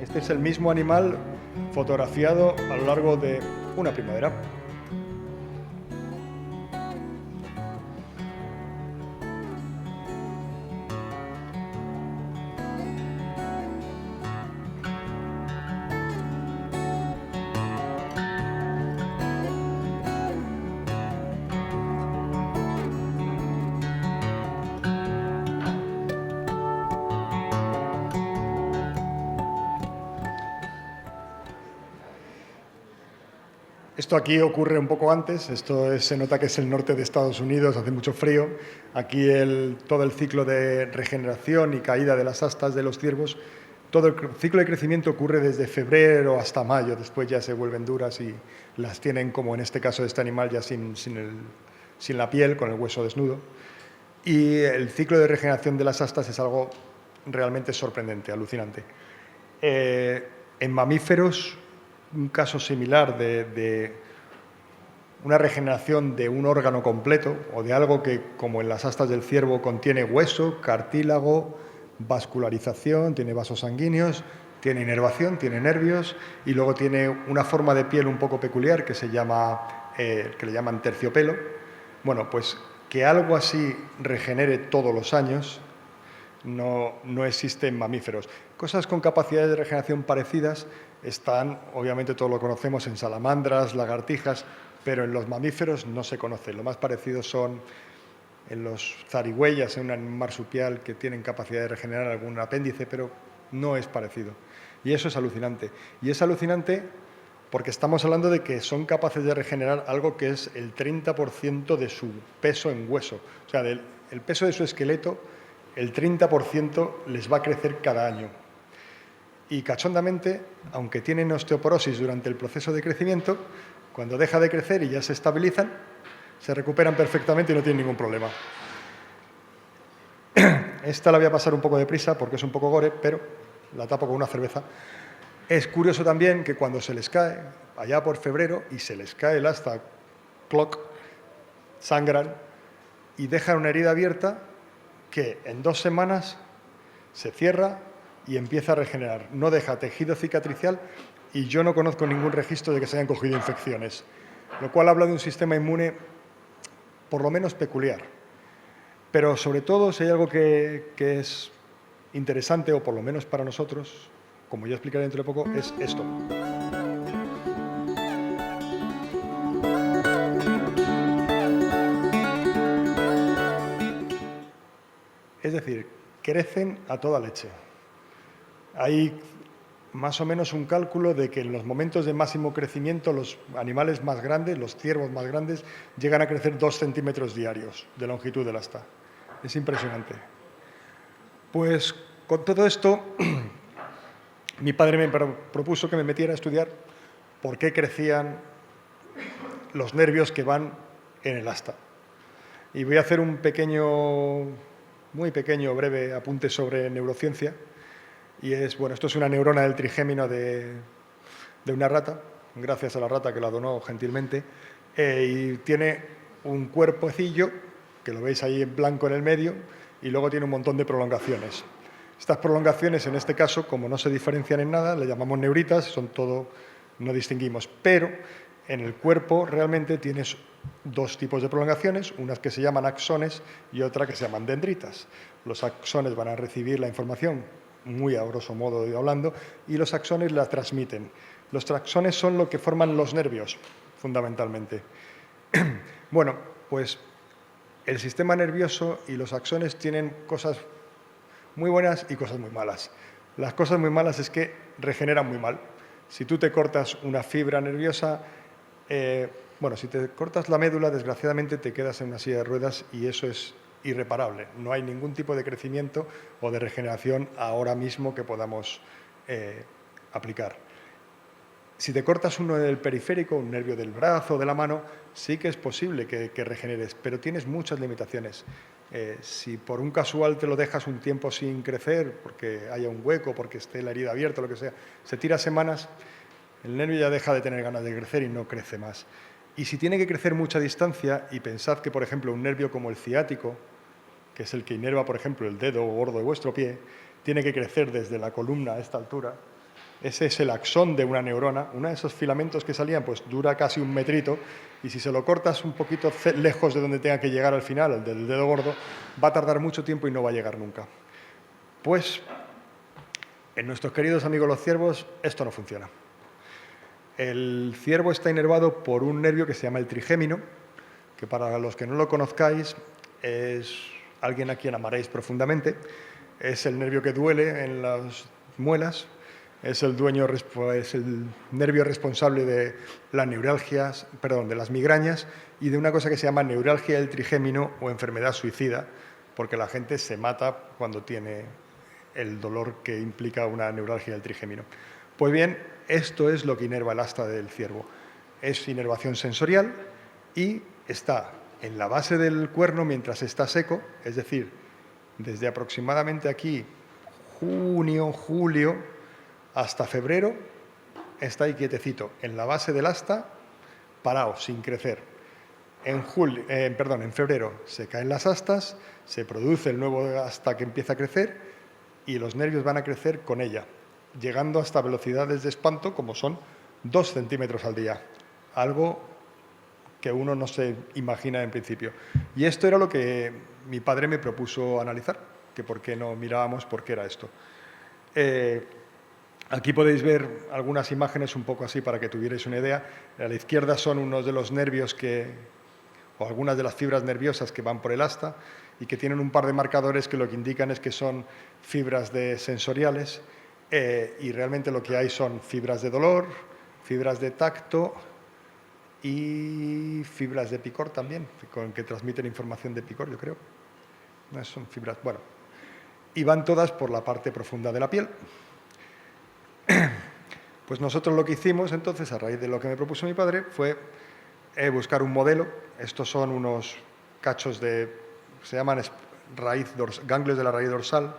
Este es el mismo animal fotografiado a lo largo de una primavera. Esto aquí ocurre un poco antes, se nota que es el norte de Estados Unidos, hace mucho frío. Aquí todo el ciclo de regeneración y caída de las astas de los ciervos, todo el ciclo de crecimiento ocurre desde febrero hasta mayo, después ya se vuelven duras y las tienen, como en este caso de este animal, ya sin la piel, con el hueso desnudo. Y el ciclo de regeneración de las astas es algo realmente sorprendente, alucinante. En mamíferos, un caso similar de una regeneración de un órgano completo o de algo que, como en las astas del ciervo, contiene hueso, cartílago, vascularización, tiene vasos sanguíneos, tiene inervación, tiene nervios y luego tiene una forma de piel un poco peculiar que se llama, que le llaman terciopelo. Bueno, pues que algo así regenere todos los años no existe en mamíferos. Cosas con capacidades de regeneración parecidas están, obviamente todos lo conocemos, en salamandras, lagartijas, pero en los mamíferos no se conoce. Lo más parecido son en los zarigüeyas, en un marsupial que tienen capacidad de regenerar algún apéndice, pero no es parecido. Y eso es alucinante. Y es alucinante porque estamos hablando de que son capaces de regenerar algo que es el 30% de su peso en hueso. O sea, el peso de su esqueleto, el 30% les va a crecer cada año. Y cachondamente, aunque tienen osteoporosis durante el proceso de crecimiento, cuando deja de crecer y ya se estabilizan, se recuperan perfectamente y no tienen ningún problema. Esta la voy a pasar un poco deprisa porque es un poco gore, pero la tapo con una cerveza. Es curioso también que cuando se les cae, allá por febrero, y se les cae el asta, cloc, sangran y dejan una herida abierta que en 2 semanas se cierra y empieza a regenerar. No deja tejido cicatricial y yo no conozco ningún registro de que se hayan cogido infecciones, lo cual habla de un sistema inmune por lo menos peculiar. Pero sobre todo, si hay algo que es interesante, o por lo menos para nosotros, como ya explicaré dentro de poco, es esto. Es decir, crecen a toda leche. Hay más o menos un cálculo de que en los momentos de máximo crecimiento los animales más grandes, los ciervos más grandes, llegan a crecer 2 centímetros diarios de longitud del asta. Es impresionante. Pues con todo esto, mi padre me propuso que me metiera a estudiar por qué crecían los nervios que van en el asta. Y voy a hacer un muy pequeño, breve apunte sobre neurociencia. Y esto es una neurona del trigémino de una rata. gracias a la rata que la donó gentilmente, y tiene un cuerpecillo, que lo veis ahí en blanco en el medio, y luego tiene un montón de prolongaciones. Estas prolongaciones, en este caso, como no se diferencian en nada, le llamamos neuritas, son todo, no distinguimos, pero en el cuerpo realmente tienes dos tipos de prolongaciones, unas que se llaman axones y otra que se llaman dendritas. Los axones van a recibir la información, muy a grosso modo hablando, y los axones la transmiten. Los axones son lo que forman los nervios, fundamentalmente. Bueno, pues el sistema nervioso y los axones tienen cosas muy buenas y cosas muy malas. Las cosas muy malas es que regeneran muy mal. Si tú te cortas una fibra nerviosa, si te cortas la médula, desgraciadamente te quedas en una silla de ruedas y eso es irreparable. No hay ningún tipo de crecimiento o de regeneración ahora mismo que podamos aplicar. Si te cortas uno del periférico, un nervio del brazo o de la mano, sí que es posible que regeneres, pero tienes muchas limitaciones. Si por un casual te lo dejas un tiempo sin crecer, porque haya un hueco, porque esté la herida abierta, lo que sea, se tira semanas, el nervio ya deja de tener ganas de crecer y no crece más. Y si tiene que crecer mucha distancia, y pensad que, por ejemplo, un nervio como el ciático, que es el que inerva, por ejemplo, el dedo gordo de vuestro pie, tiene que crecer desde la columna a esta altura. Ese es el axón de una neurona. Uno de esos filamentos que salían, pues dura casi 1 metrito, y si se lo cortas un poquito lejos de donde tenga que llegar al final, el del dedo gordo, va a tardar mucho tiempo y no va a llegar nunca. Pues, en nuestros queridos amigos los ciervos, esto no funciona. El ciervo está inervado por un nervio que se llama el trigémino, que para los que no lo conozcáis, es alguien a quien amaréis profundamente. Es el nervio que duele en las muelas. Es el nervio responsable de las neuralgias, de las migrañas y de una cosa que se llama neuralgia del trigémino o enfermedad suicida, porque la gente se mata cuando tiene el dolor que implica una neuralgia del trigémino. Pues bien, esto es lo que inerva el asta del ciervo. Es inervación sensorial y está en la base del cuerno mientras está seco, es decir, desde aproximadamente aquí, junio, julio, hasta febrero, está ahí quietecito, en la base del asta, parado, sin crecer. En febrero se caen las astas, se produce el nuevo asta que empieza a crecer y los nervios van a crecer con ella, llegando hasta velocidades de espanto como son 2 centímetros al día, algo que uno no se imagina en principio. Y esto era lo que mi padre me propuso analizar, que por qué no mirábamos por qué era esto. Aquí podéis ver algunas imágenes un poco así para que tuvierais una idea. A la izquierda son unos de los nervios o algunas de las fibras nerviosas que van por el asta y que tienen un par de marcadores que lo que indican es que son fibras sensoriales y realmente lo que hay son fibras de dolor, fibras de tacto y fibras de picor también, que transmiten información de picor, yo creo. No son fibras, bueno. Y van todas por la parte profunda de la piel. Pues nosotros lo que hicimos entonces, a raíz de lo que me propuso mi padre, fue buscar un modelo. Estos son unos cachos se llaman ganglios de la raíz dorsal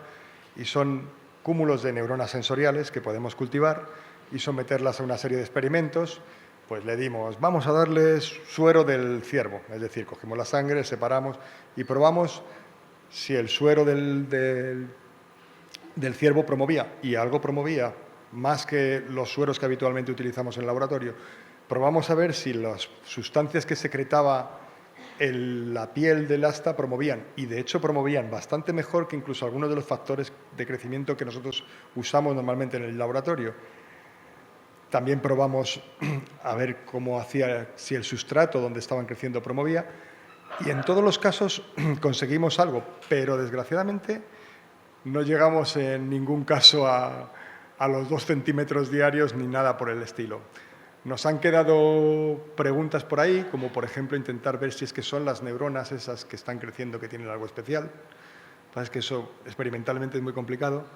y son cúmulos de neuronas sensoriales que podemos cultivar y someterlas a una serie de experimentos. Pues le dimos, vamos a darles suero del ciervo, es decir, cogemos la sangre, separamos y probamos si el suero del ciervo promovía, y algo promovía, más que los sueros que habitualmente utilizamos en el laboratorio. Probamos a ver si las sustancias que secretaba la piel del asta promovían, y de hecho promovían bastante mejor que incluso algunos de los factores de crecimiento que nosotros usamos normalmente en el laboratorio. También probamos a ver cómo hacía, si el sustrato donde estaban creciendo promovía, y en todos los casos conseguimos algo, pero desgraciadamente no llegamos en ningún caso a los 2 centímetros diarios ni nada por el estilo. Nos han quedado preguntas por ahí, como por ejemplo intentar ver si es que son las neuronas esas que están creciendo que tienen algo especial. Es que eso experimentalmente es muy complicado.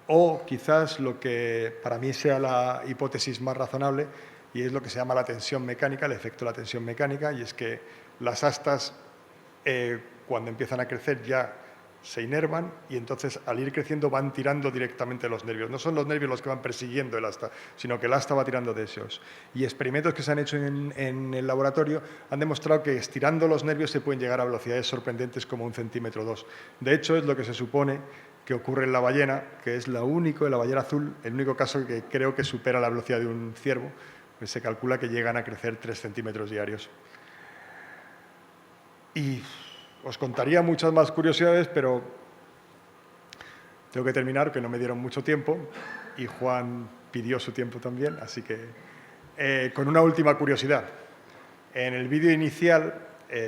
O quizás lo que para mí sea la hipótesis más razonable, y es lo que se llama la tensión mecánica, el efecto de la tensión mecánica, y es que las astas, cuando empiezan a crecer, ya se inervan y entonces al ir creciendo van tirando directamente los nervios. No son los nervios los que van persiguiendo el asta, sino que el asta va tirando de esos. Y experimentos que se han hecho en el laboratorio han demostrado que estirando los nervios se pueden llegar a velocidades sorprendentes como 1 centímetro o 2. De hecho, es lo que se supone que ocurre en la ballena, que es la ballena azul, el único caso que creo que supera la velocidad de un ciervo, pues se calcula que llegan a crecer 3 centímetros diarios. Y os contaría muchas más curiosidades, pero tengo que terminar, que no me dieron mucho tiempo, y Juan pidió su tiempo también, así que con una última curiosidad. En el vídeo inicial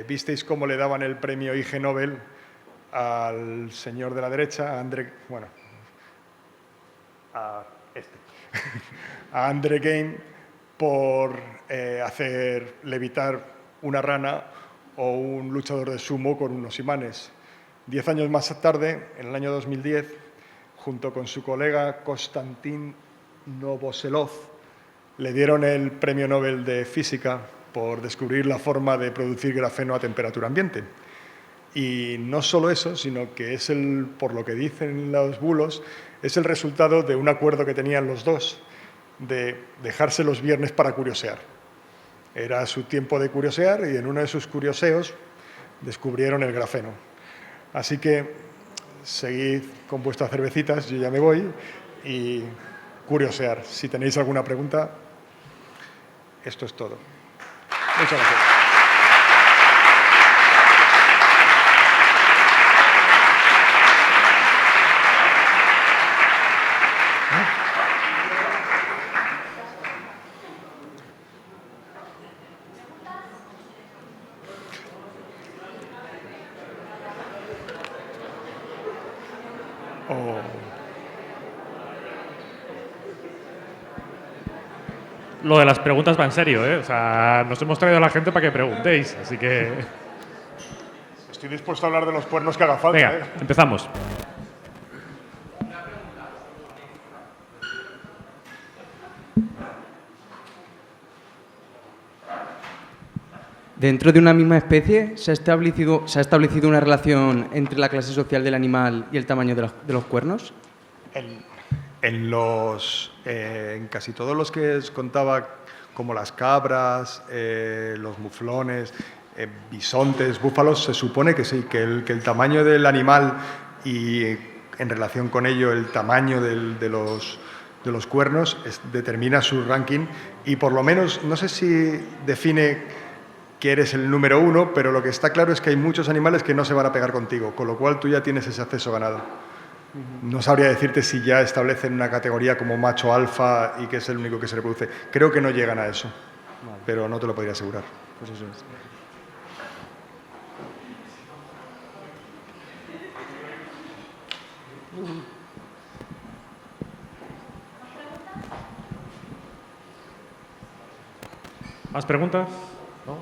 visteis cómo le daban el premio Ig Nobel al señor de la derecha, a André Geim, por hacer levitar una rana o un luchador de sumo con unos imanes. 10 años más tarde, en el año 2010, junto con su colega Konstantin Novoselov, le dieron el Premio Nobel de Física por descubrir la forma de producir grafeno a temperatura ambiente. Y no solo eso, sino que es por lo que dicen los bulos, es el resultado de un acuerdo que tenían los dos de dejarse los viernes para curiosear. Era su tiempo de curiosear y en uno de sus curioseos descubrieron el grafeno. Así que seguid con vuestras cervecitas, yo ya me voy, y curiosear. Si tenéis alguna pregunta, esto es todo. Muchas gracias. Lo de las preguntas va en serio, ¿eh? O sea, nos hemos traído a la gente para que preguntéis, así que... Estoy dispuesto a hablar de los cuernos que haga falta. Venga, empezamos. Dentro de una misma especie, ¿se ha establecido una relación entre la clase social del animal y el tamaño de los cuernos? En casi todos los que os contaba, como las cabras, los muflones, bisontes, búfalos, se supone que sí, que el tamaño del animal y en relación con ello el tamaño de los cuernos determina su ranking y por lo menos, no sé si define que eres el número 1, pero lo que está claro es que hay muchos animales que no se van a pegar contigo, con lo cual tú ya tienes ese acceso ganado. No sabría decirte si ya establecen una categoría como macho alfa y que es el único que se reproduce. Creo que no llegan a eso, pero no te lo podría asegurar. Pues eso es. ¿Más preguntas? ¿No?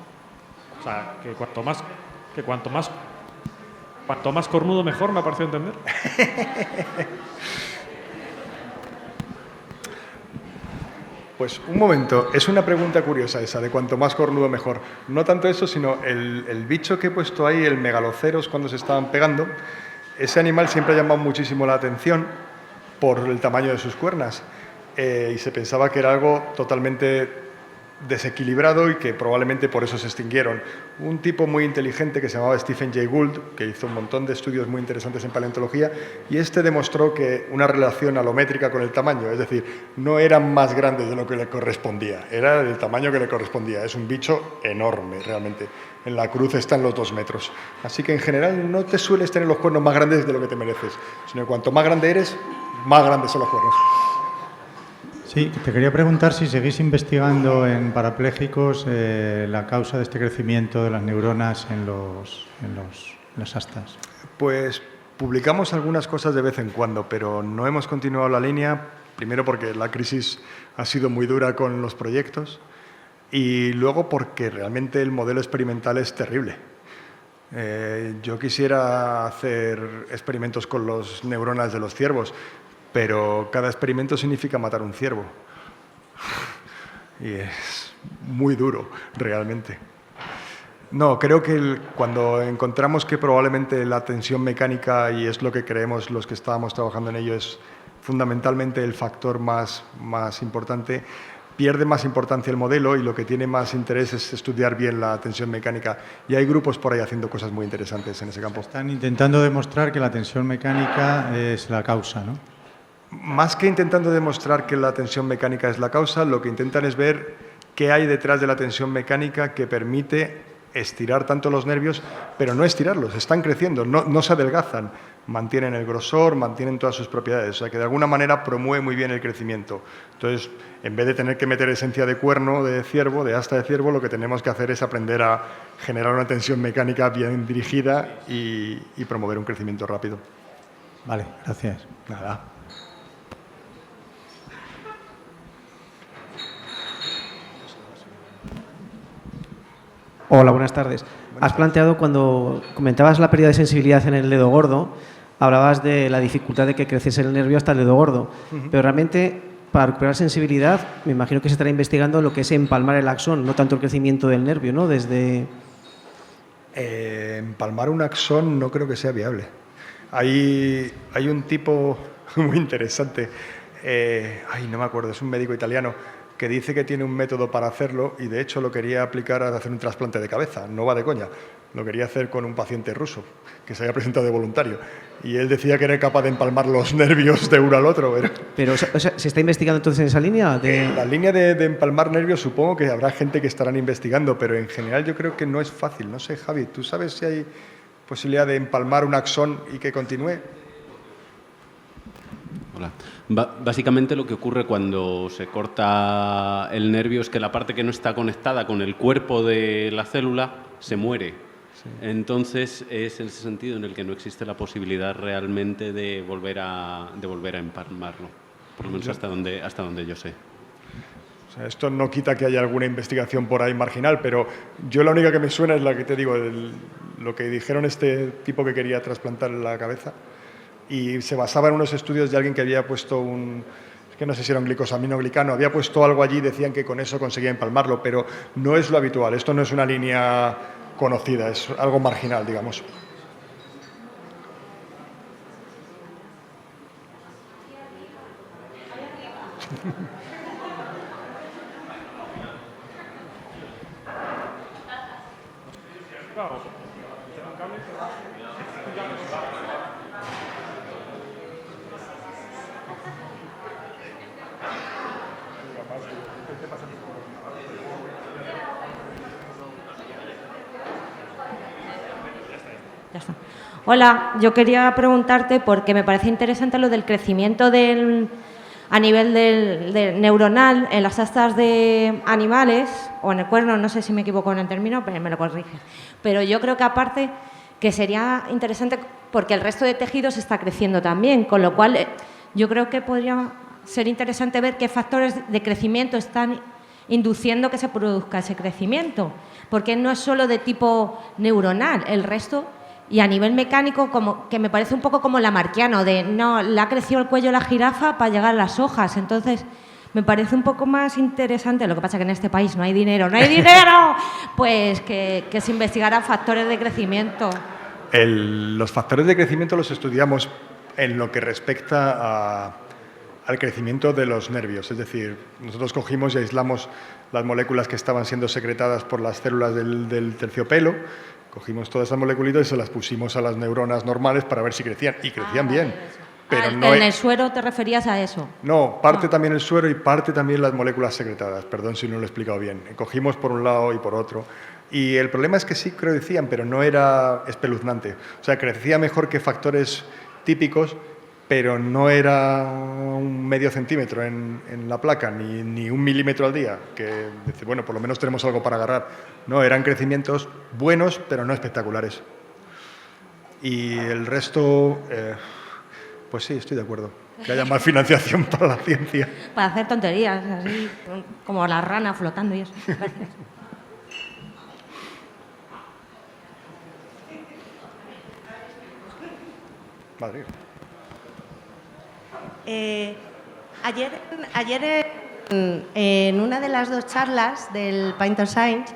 O sea, cuanto más cornudo mejor, me ha parecido entender. Pues un momento, es una pregunta curiosa esa, de cuanto más cornudo mejor. No tanto eso, sino el bicho que he puesto ahí, el megaloceros, cuando se estaban pegando, ese animal siempre ha llamado muchísimo la atención por el tamaño de sus cuernas y se pensaba que era algo totalmente desequilibrado y que probablemente por eso se extinguieron. Un tipo muy inteligente que se llamaba Stephen Jay Gould, que hizo un montón de estudios muy interesantes en paleontología, y demostró que una relación alométrica con el tamaño, es decir, no eran más grandes de lo que le correspondía, era del tamaño que le correspondía. Es un bicho enorme, realmente. En la cruz está en los 2 metros. Así que, en general, no te sueles tener los cuernos más grandes de lo que te mereces, sino que cuanto más grande eres, más grandes son los cuernos. Sí, te quería preguntar si seguís investigando en parapléjicos la causa de este crecimiento de las neuronas en las astas. Pues publicamos algunas cosas de vez en cuando, pero no hemos continuado la línea, primero porque la crisis ha sido muy dura con los proyectos y luego porque realmente el modelo experimental es terrible. Yo quisiera hacer experimentos con los neuronas de los ciervos, pero cada experimento significa matar un ciervo. Y es muy duro, realmente. No, creo que cuando encontramos que probablemente la tensión mecánica, y es lo que creemos los que estábamos trabajando en ello, es fundamentalmente el factor más importante, pierde más importancia el modelo y lo que tiene más interés es estudiar bien la tensión mecánica. Y hay grupos por ahí haciendo cosas muy interesantes en ese campo. Están intentando demostrar que la tensión mecánica es la causa, ¿no? Más que intentando demostrar que la tensión mecánica es la causa, lo que intentan es ver qué hay detrás de la tensión mecánica que permite estirar tanto los nervios, pero no estirarlos, están creciendo, no se adelgazan, mantienen el grosor, mantienen todas sus propiedades, o sea que de alguna manera promueve muy bien el crecimiento. Entonces, en vez de tener que meter esencia de cuerno de ciervo, de asta de ciervo, lo que tenemos que hacer es aprender a generar una tensión mecánica bien dirigida y promover un crecimiento rápido. Vale, gracias. Nada. Hola, buenas tardes. Has planteado, cuando comentabas la pérdida de sensibilidad en el dedo gordo, hablabas de la dificultad de que creciese el nervio hasta el dedo gordo. Pero realmente, para recuperar sensibilidad, me imagino que se estará investigando lo que es empalmar el axón, no tanto el crecimiento del nervio, ¿no? Desde... Empalmar un axón no creo que sea viable. Hay un tipo muy interesante, no me acuerdo, es un médico italiano, que dice que tiene un método para hacerlo y de hecho lo quería aplicar a hacer un trasplante de cabeza, no va de coña, lo quería hacer con un paciente ruso que se había presentado de voluntario y él decía que era capaz de empalmar los nervios de uno al otro. Pero, o sea, ¿se está investigando entonces en esa línea? La línea de empalmar nervios supongo que habrá gente que estarán investigando, pero en general yo creo que no es fácil. No sé, Javi, ¿tú sabes si hay posibilidad de empalmar un axón y que continúe? Hola. Básicamente lo que ocurre cuando se corta el nervio es que la parte que no está conectada con el cuerpo de la célula se muere. Sí. Entonces es en ese sentido en el que no existe la posibilidad realmente de volver a empalmarlo, por lo menos hasta donde yo sé. O sea, esto no quita que haya alguna investigación por ahí marginal, pero yo la única que me suena es la que te digo, lo que dijeron este tipo que quería trasplantar la cabeza. Y se basaba en unos estudios de alguien que había puesto es que no sé si era un glicosaminoglicano, había puesto algo allí y decían que con eso conseguía empalmarlo, pero no es lo habitual, esto no es una línea conocida, es algo marginal, digamos. Ya está. Hola, yo quería preguntarte porque me parece interesante lo del crecimiento a nivel del neuronal en las astas de animales o en el cuerno, no sé si me equivoco en el término, pero me lo corriges. Pero yo creo que aparte que sería interesante porque el resto de tejidos está creciendo también, con lo cual yo creo que podría ser interesante ver qué factores de crecimiento están induciendo que se produzca ese crecimiento, porque no es solo de tipo neuronal, el resto. Y a nivel mecánico, como que me parece un poco como lamarckiano, de no, le ha crecido el cuello a la jirafa para llegar a las hojas. Entonces, me parece un poco más interesante, lo que pasa que en este país no hay dinero, pues que se investigaran factores de crecimiento. Los factores de crecimiento los estudiamos en lo que respecta al crecimiento de los nervios. Es decir, nosotros cogimos y aislamos las moléculas que estaban siendo secretadas por las células del terciopelo. Cogimos todas esas moleculitas y se las pusimos a las neuronas normales para ver si crecían. Y crecían bien. Pero ¿En el suero te referías a eso? No, parte también el suero y parte también las moléculas secretadas. Perdón si no lo he explicado bien. Cogimos por un lado y por otro. Y el problema es que sí crecían, pero no era espeluznante. O sea, crecía mejor que factores típicos, pero no era un medio centímetro en la placa, ni 1 milímetro al día, que dice, bueno, por lo menos tenemos algo para agarrar. No, eran crecimientos buenos, pero no espectaculares. Y el resto, pues sí, estoy de acuerdo. Que haya más financiación para la ciencia. Para hacer tonterías, así como la rana flotando y eso. Gracias. Madre. Ayer en una de las 2 charlas del Painter Science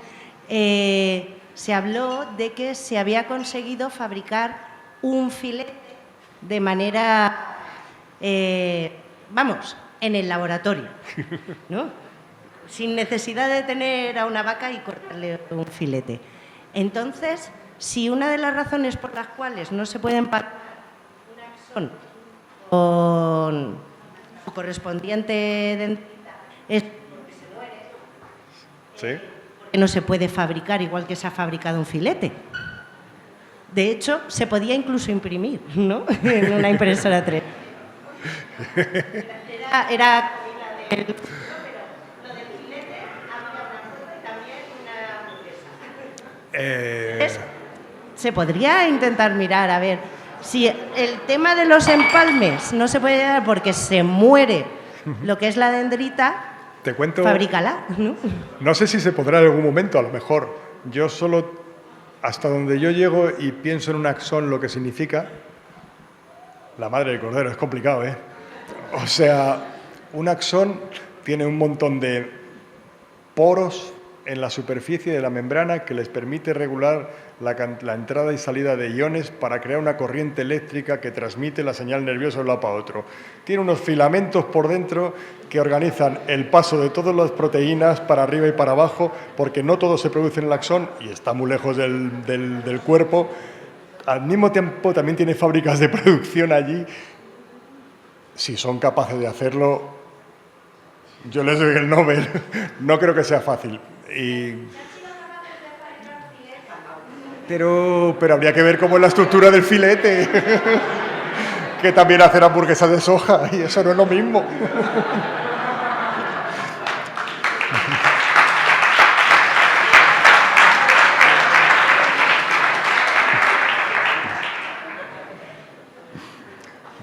se habló de que se había conseguido fabricar un filete de manera, en el laboratorio, ¿no? Sin necesidad de tener a una vaca y cortarle un filete. Entonces, si una de las razones por las cuales no se pueden pagar un axón con su correspondiente dentadura es porque se muere, que no se puede fabricar igual que se ha fabricado un filete. De hecho, se podía incluso imprimir, ¿no? En una impresora 3. Era del futuro, pero lo del filete había una fruta y también una hamburguesa. Se podría intentar mirar, a ver, si el tema de los empalmes no se puede dar porque se muere lo que es la dendrita, te cuento, fabrícala, ¿no? No sé si se podrá en algún momento, a lo mejor. Yo solo, hasta donde yo llego y pienso en un axón, lo que significa, la madre del cordero, es complicado, ¿eh? O sea, un axón tiene un montón de poros en la superficie de la membrana que les permite regular la entrada y salida de iones para crear una corriente eléctrica que transmite la señal nerviosa de un lado para otro. Tiene unos filamentos por dentro que organizan el paso de todas las proteínas para arriba y para abajo, porque no todo se produce en el axón y está muy lejos del cuerpo. Al mismo tiempo también tiene fábricas de producción allí. Si son capaces de hacerlo, yo les doy el Nobel. No creo que sea fácil. Pero habría que ver cómo es la estructura del filete, que también hacen hamburguesas de soja, y eso no es lo mismo.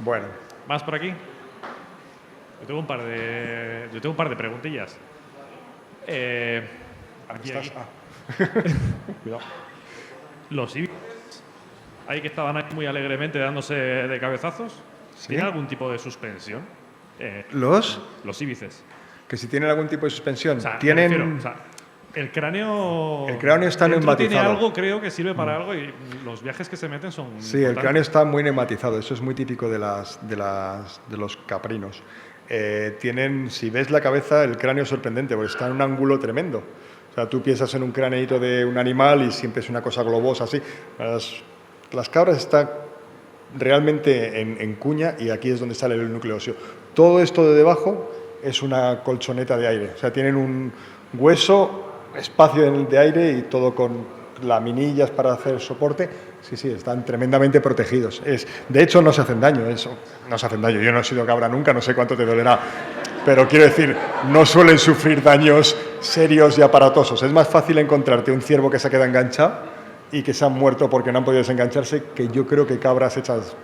Bueno. ¿Más por aquí? Yo tengo un par de preguntillas. Aquí. Cuidado. Los íbices, ahí que estaban ahí muy alegremente dándose de cabezazos, ¿sí? ¿Tienen algún tipo de suspensión? ¿Los íbices. Que si tienen algún tipo de suspensión. O sea, tienen... refiero, o sea, el cráneo está neumatizado. Tiene algo, creo que sirve para algo, y los viajes que se meten son Sí, importantes. El cráneo está muy neumatizado. Eso es muy típico de los caprinos. Si ves la cabeza, el cráneo es sorprendente porque está en un ángulo tremendo. O sea, tú piensas en un craneito de un animal y siempre es una cosa globosa así. Las cabras están realmente en cuña y aquí es donde sale el núcleo óseo. Todo esto de debajo es una colchoneta de aire. O sea, tienen un hueso, espacio de aire y todo con laminillas para hacer soporte. Sí, están tremendamente protegidos. De hecho, no se hacen daño. No se hacen daño. Yo no he sido cabra nunca, no sé cuánto te dolerá. Pero quiero decir, no suelen sufrir daños serios y aparatosos. Es más fácil encontrarte un ciervo que se queda enganchado y que se han muerto porque no han podido desengancharse, que yo creo que cabras hechas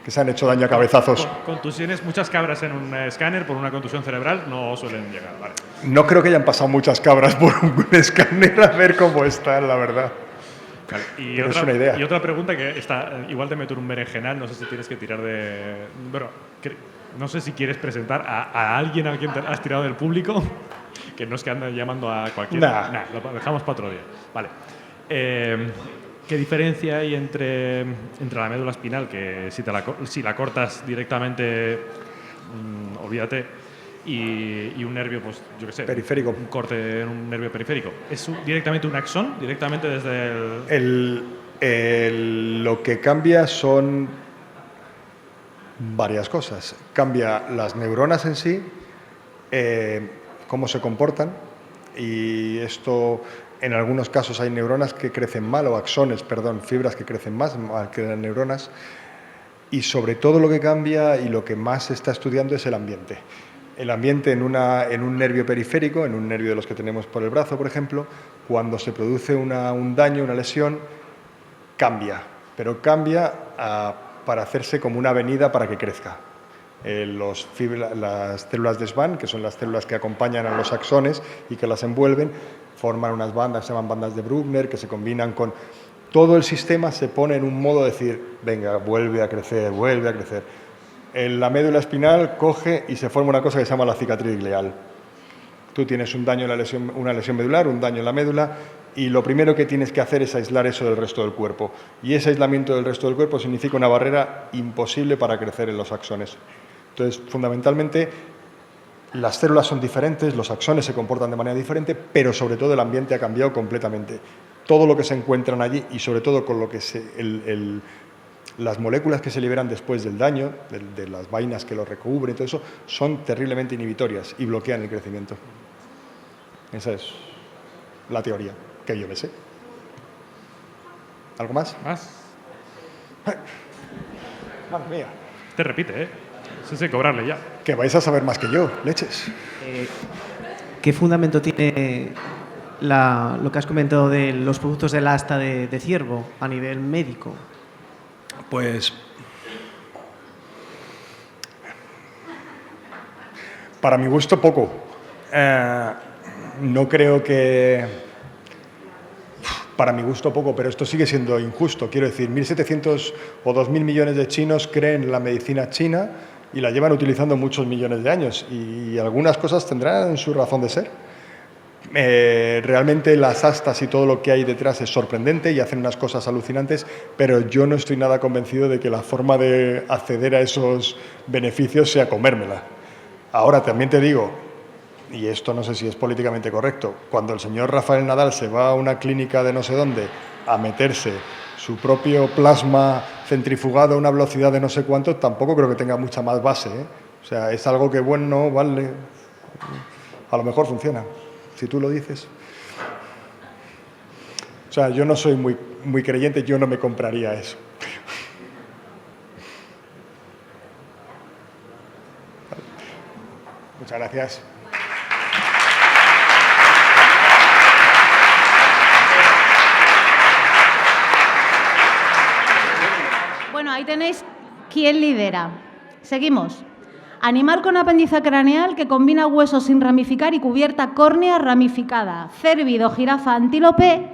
que se han hecho daño a cabezazos. Contusiones, muchas cabras en un escáner por una contusión cerebral no suelen llegar. Vale. No creo que hayan pasado muchas cabras por un escáner a ver cómo están, la verdad. Vale. Pero es una idea. Y otra pregunta que está, igual te meto en un berenjenal, no sé si tienes que tirar de... Bueno, no sé si quieres presentar a alguien a quien te has tirado del público, que no es que anden llamando a cualquiera. Nah, lo dejamos para otro día. Vale. ¿Qué diferencia hay entre la médula espinal, que si la cortas directamente, olvídate, y un nervio, pues yo qué sé, periférico, un corte en un nervio periférico? ¿Es directamente un axón? ¿Directamente desde Lo que cambia son varias cosas. Cambia las neuronas en sí, cómo se comportan, y esto... En algunos casos hay neuronas que crecen mal, o axones, perdón, fibras que crecen más que las neuronas. Y sobre todo lo que cambia y lo que más se está estudiando es el ambiente. El ambiente en un nervio periférico, en un nervio de los que tenemos por el brazo, por ejemplo, cuando se produce un daño, una lesión, cambia. Pero cambia para hacerse como una avenida para que crezca. Las células de Schwann, que son las células que acompañan a los axones y que las envuelven, forman unas bandas, se llaman bandas de Bruckner, que se combinan con... Todo el sistema se pone en un modo de decir, venga, vuelve a crecer, vuelve a crecer. La médula espinal coge y se forma una cosa que se llama la cicatriz glial. Tú tienes un daño en una lesión medular, un daño en la médula, Y lo primero que tienes que hacer es aislar eso del resto del cuerpo. Y ese aislamiento del resto del cuerpo significa una barrera imposible para crecer en los axones. Entonces, fundamentalmente, las células son diferentes, los axones se comportan de manera diferente, pero sobre todo el ambiente ha cambiado completamente. Todo lo que se encuentran allí y sobre todo con lo que las moléculas que se liberan después del daño, de las vainas que lo recubren, todo eso, son terriblemente inhibitorias y bloquean el crecimiento. Esa es la teoría que yo me sé. ¿Algo más? ¿Más? Madre mía. Te repite, ¿eh? Eso sí, cobrarle ya. Que vais a saber más que yo, leches. ¿Qué fundamento tiene lo que has comentado de los productos de la asta de ciervo a nivel médico? Pues para mi gusto poco. No creo que... Para mi gusto poco, pero esto sigue siendo injusto. Quiero decir, 1.700 o 2.000 millones de chinos creen en la medicina china y la llevan utilizando muchos millones de años y algunas cosas tendrán su razón de ser. Realmente las astas y todo lo que hay detrás es sorprendente y hacen unas cosas alucinantes, pero yo no estoy nada convencido de que la forma de acceder a esos beneficios sea comérmela. Ahora, también te digo, y esto no sé si es políticamente correcto, cuando el señor Rafael Nadal se va a una clínica de no sé dónde a meterse su propio plasma centrifugado a una velocidad de no sé cuánto, tampoco creo que tenga mucha más base, ¿eh? O sea, es algo que, bueno, vale, a lo mejor funciona, si tú lo dices. O sea, yo no soy muy creyente, yo no me compraría eso. Muchas gracias. Bueno, ahí tenéis quién lidera. Seguimos. Animal con apéndice craneal que combina huesos sin ramificar y cubierta córnea ramificada. Cérvido, jirafa, antílope,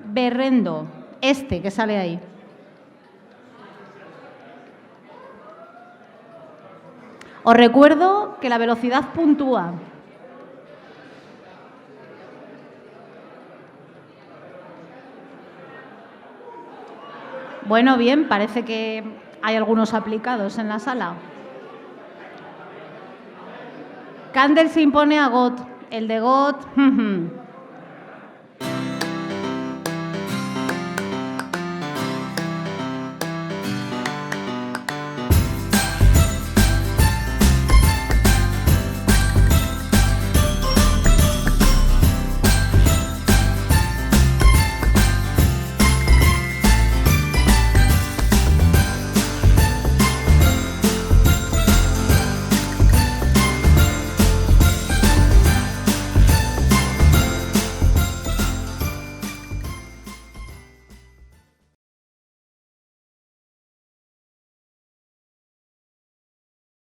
berrendo. Este que sale ahí. Os recuerdo que la velocidad puntúa. Bueno, bien, parece que hay algunos aplicados en la sala. Candel se impone a Got. El de Got...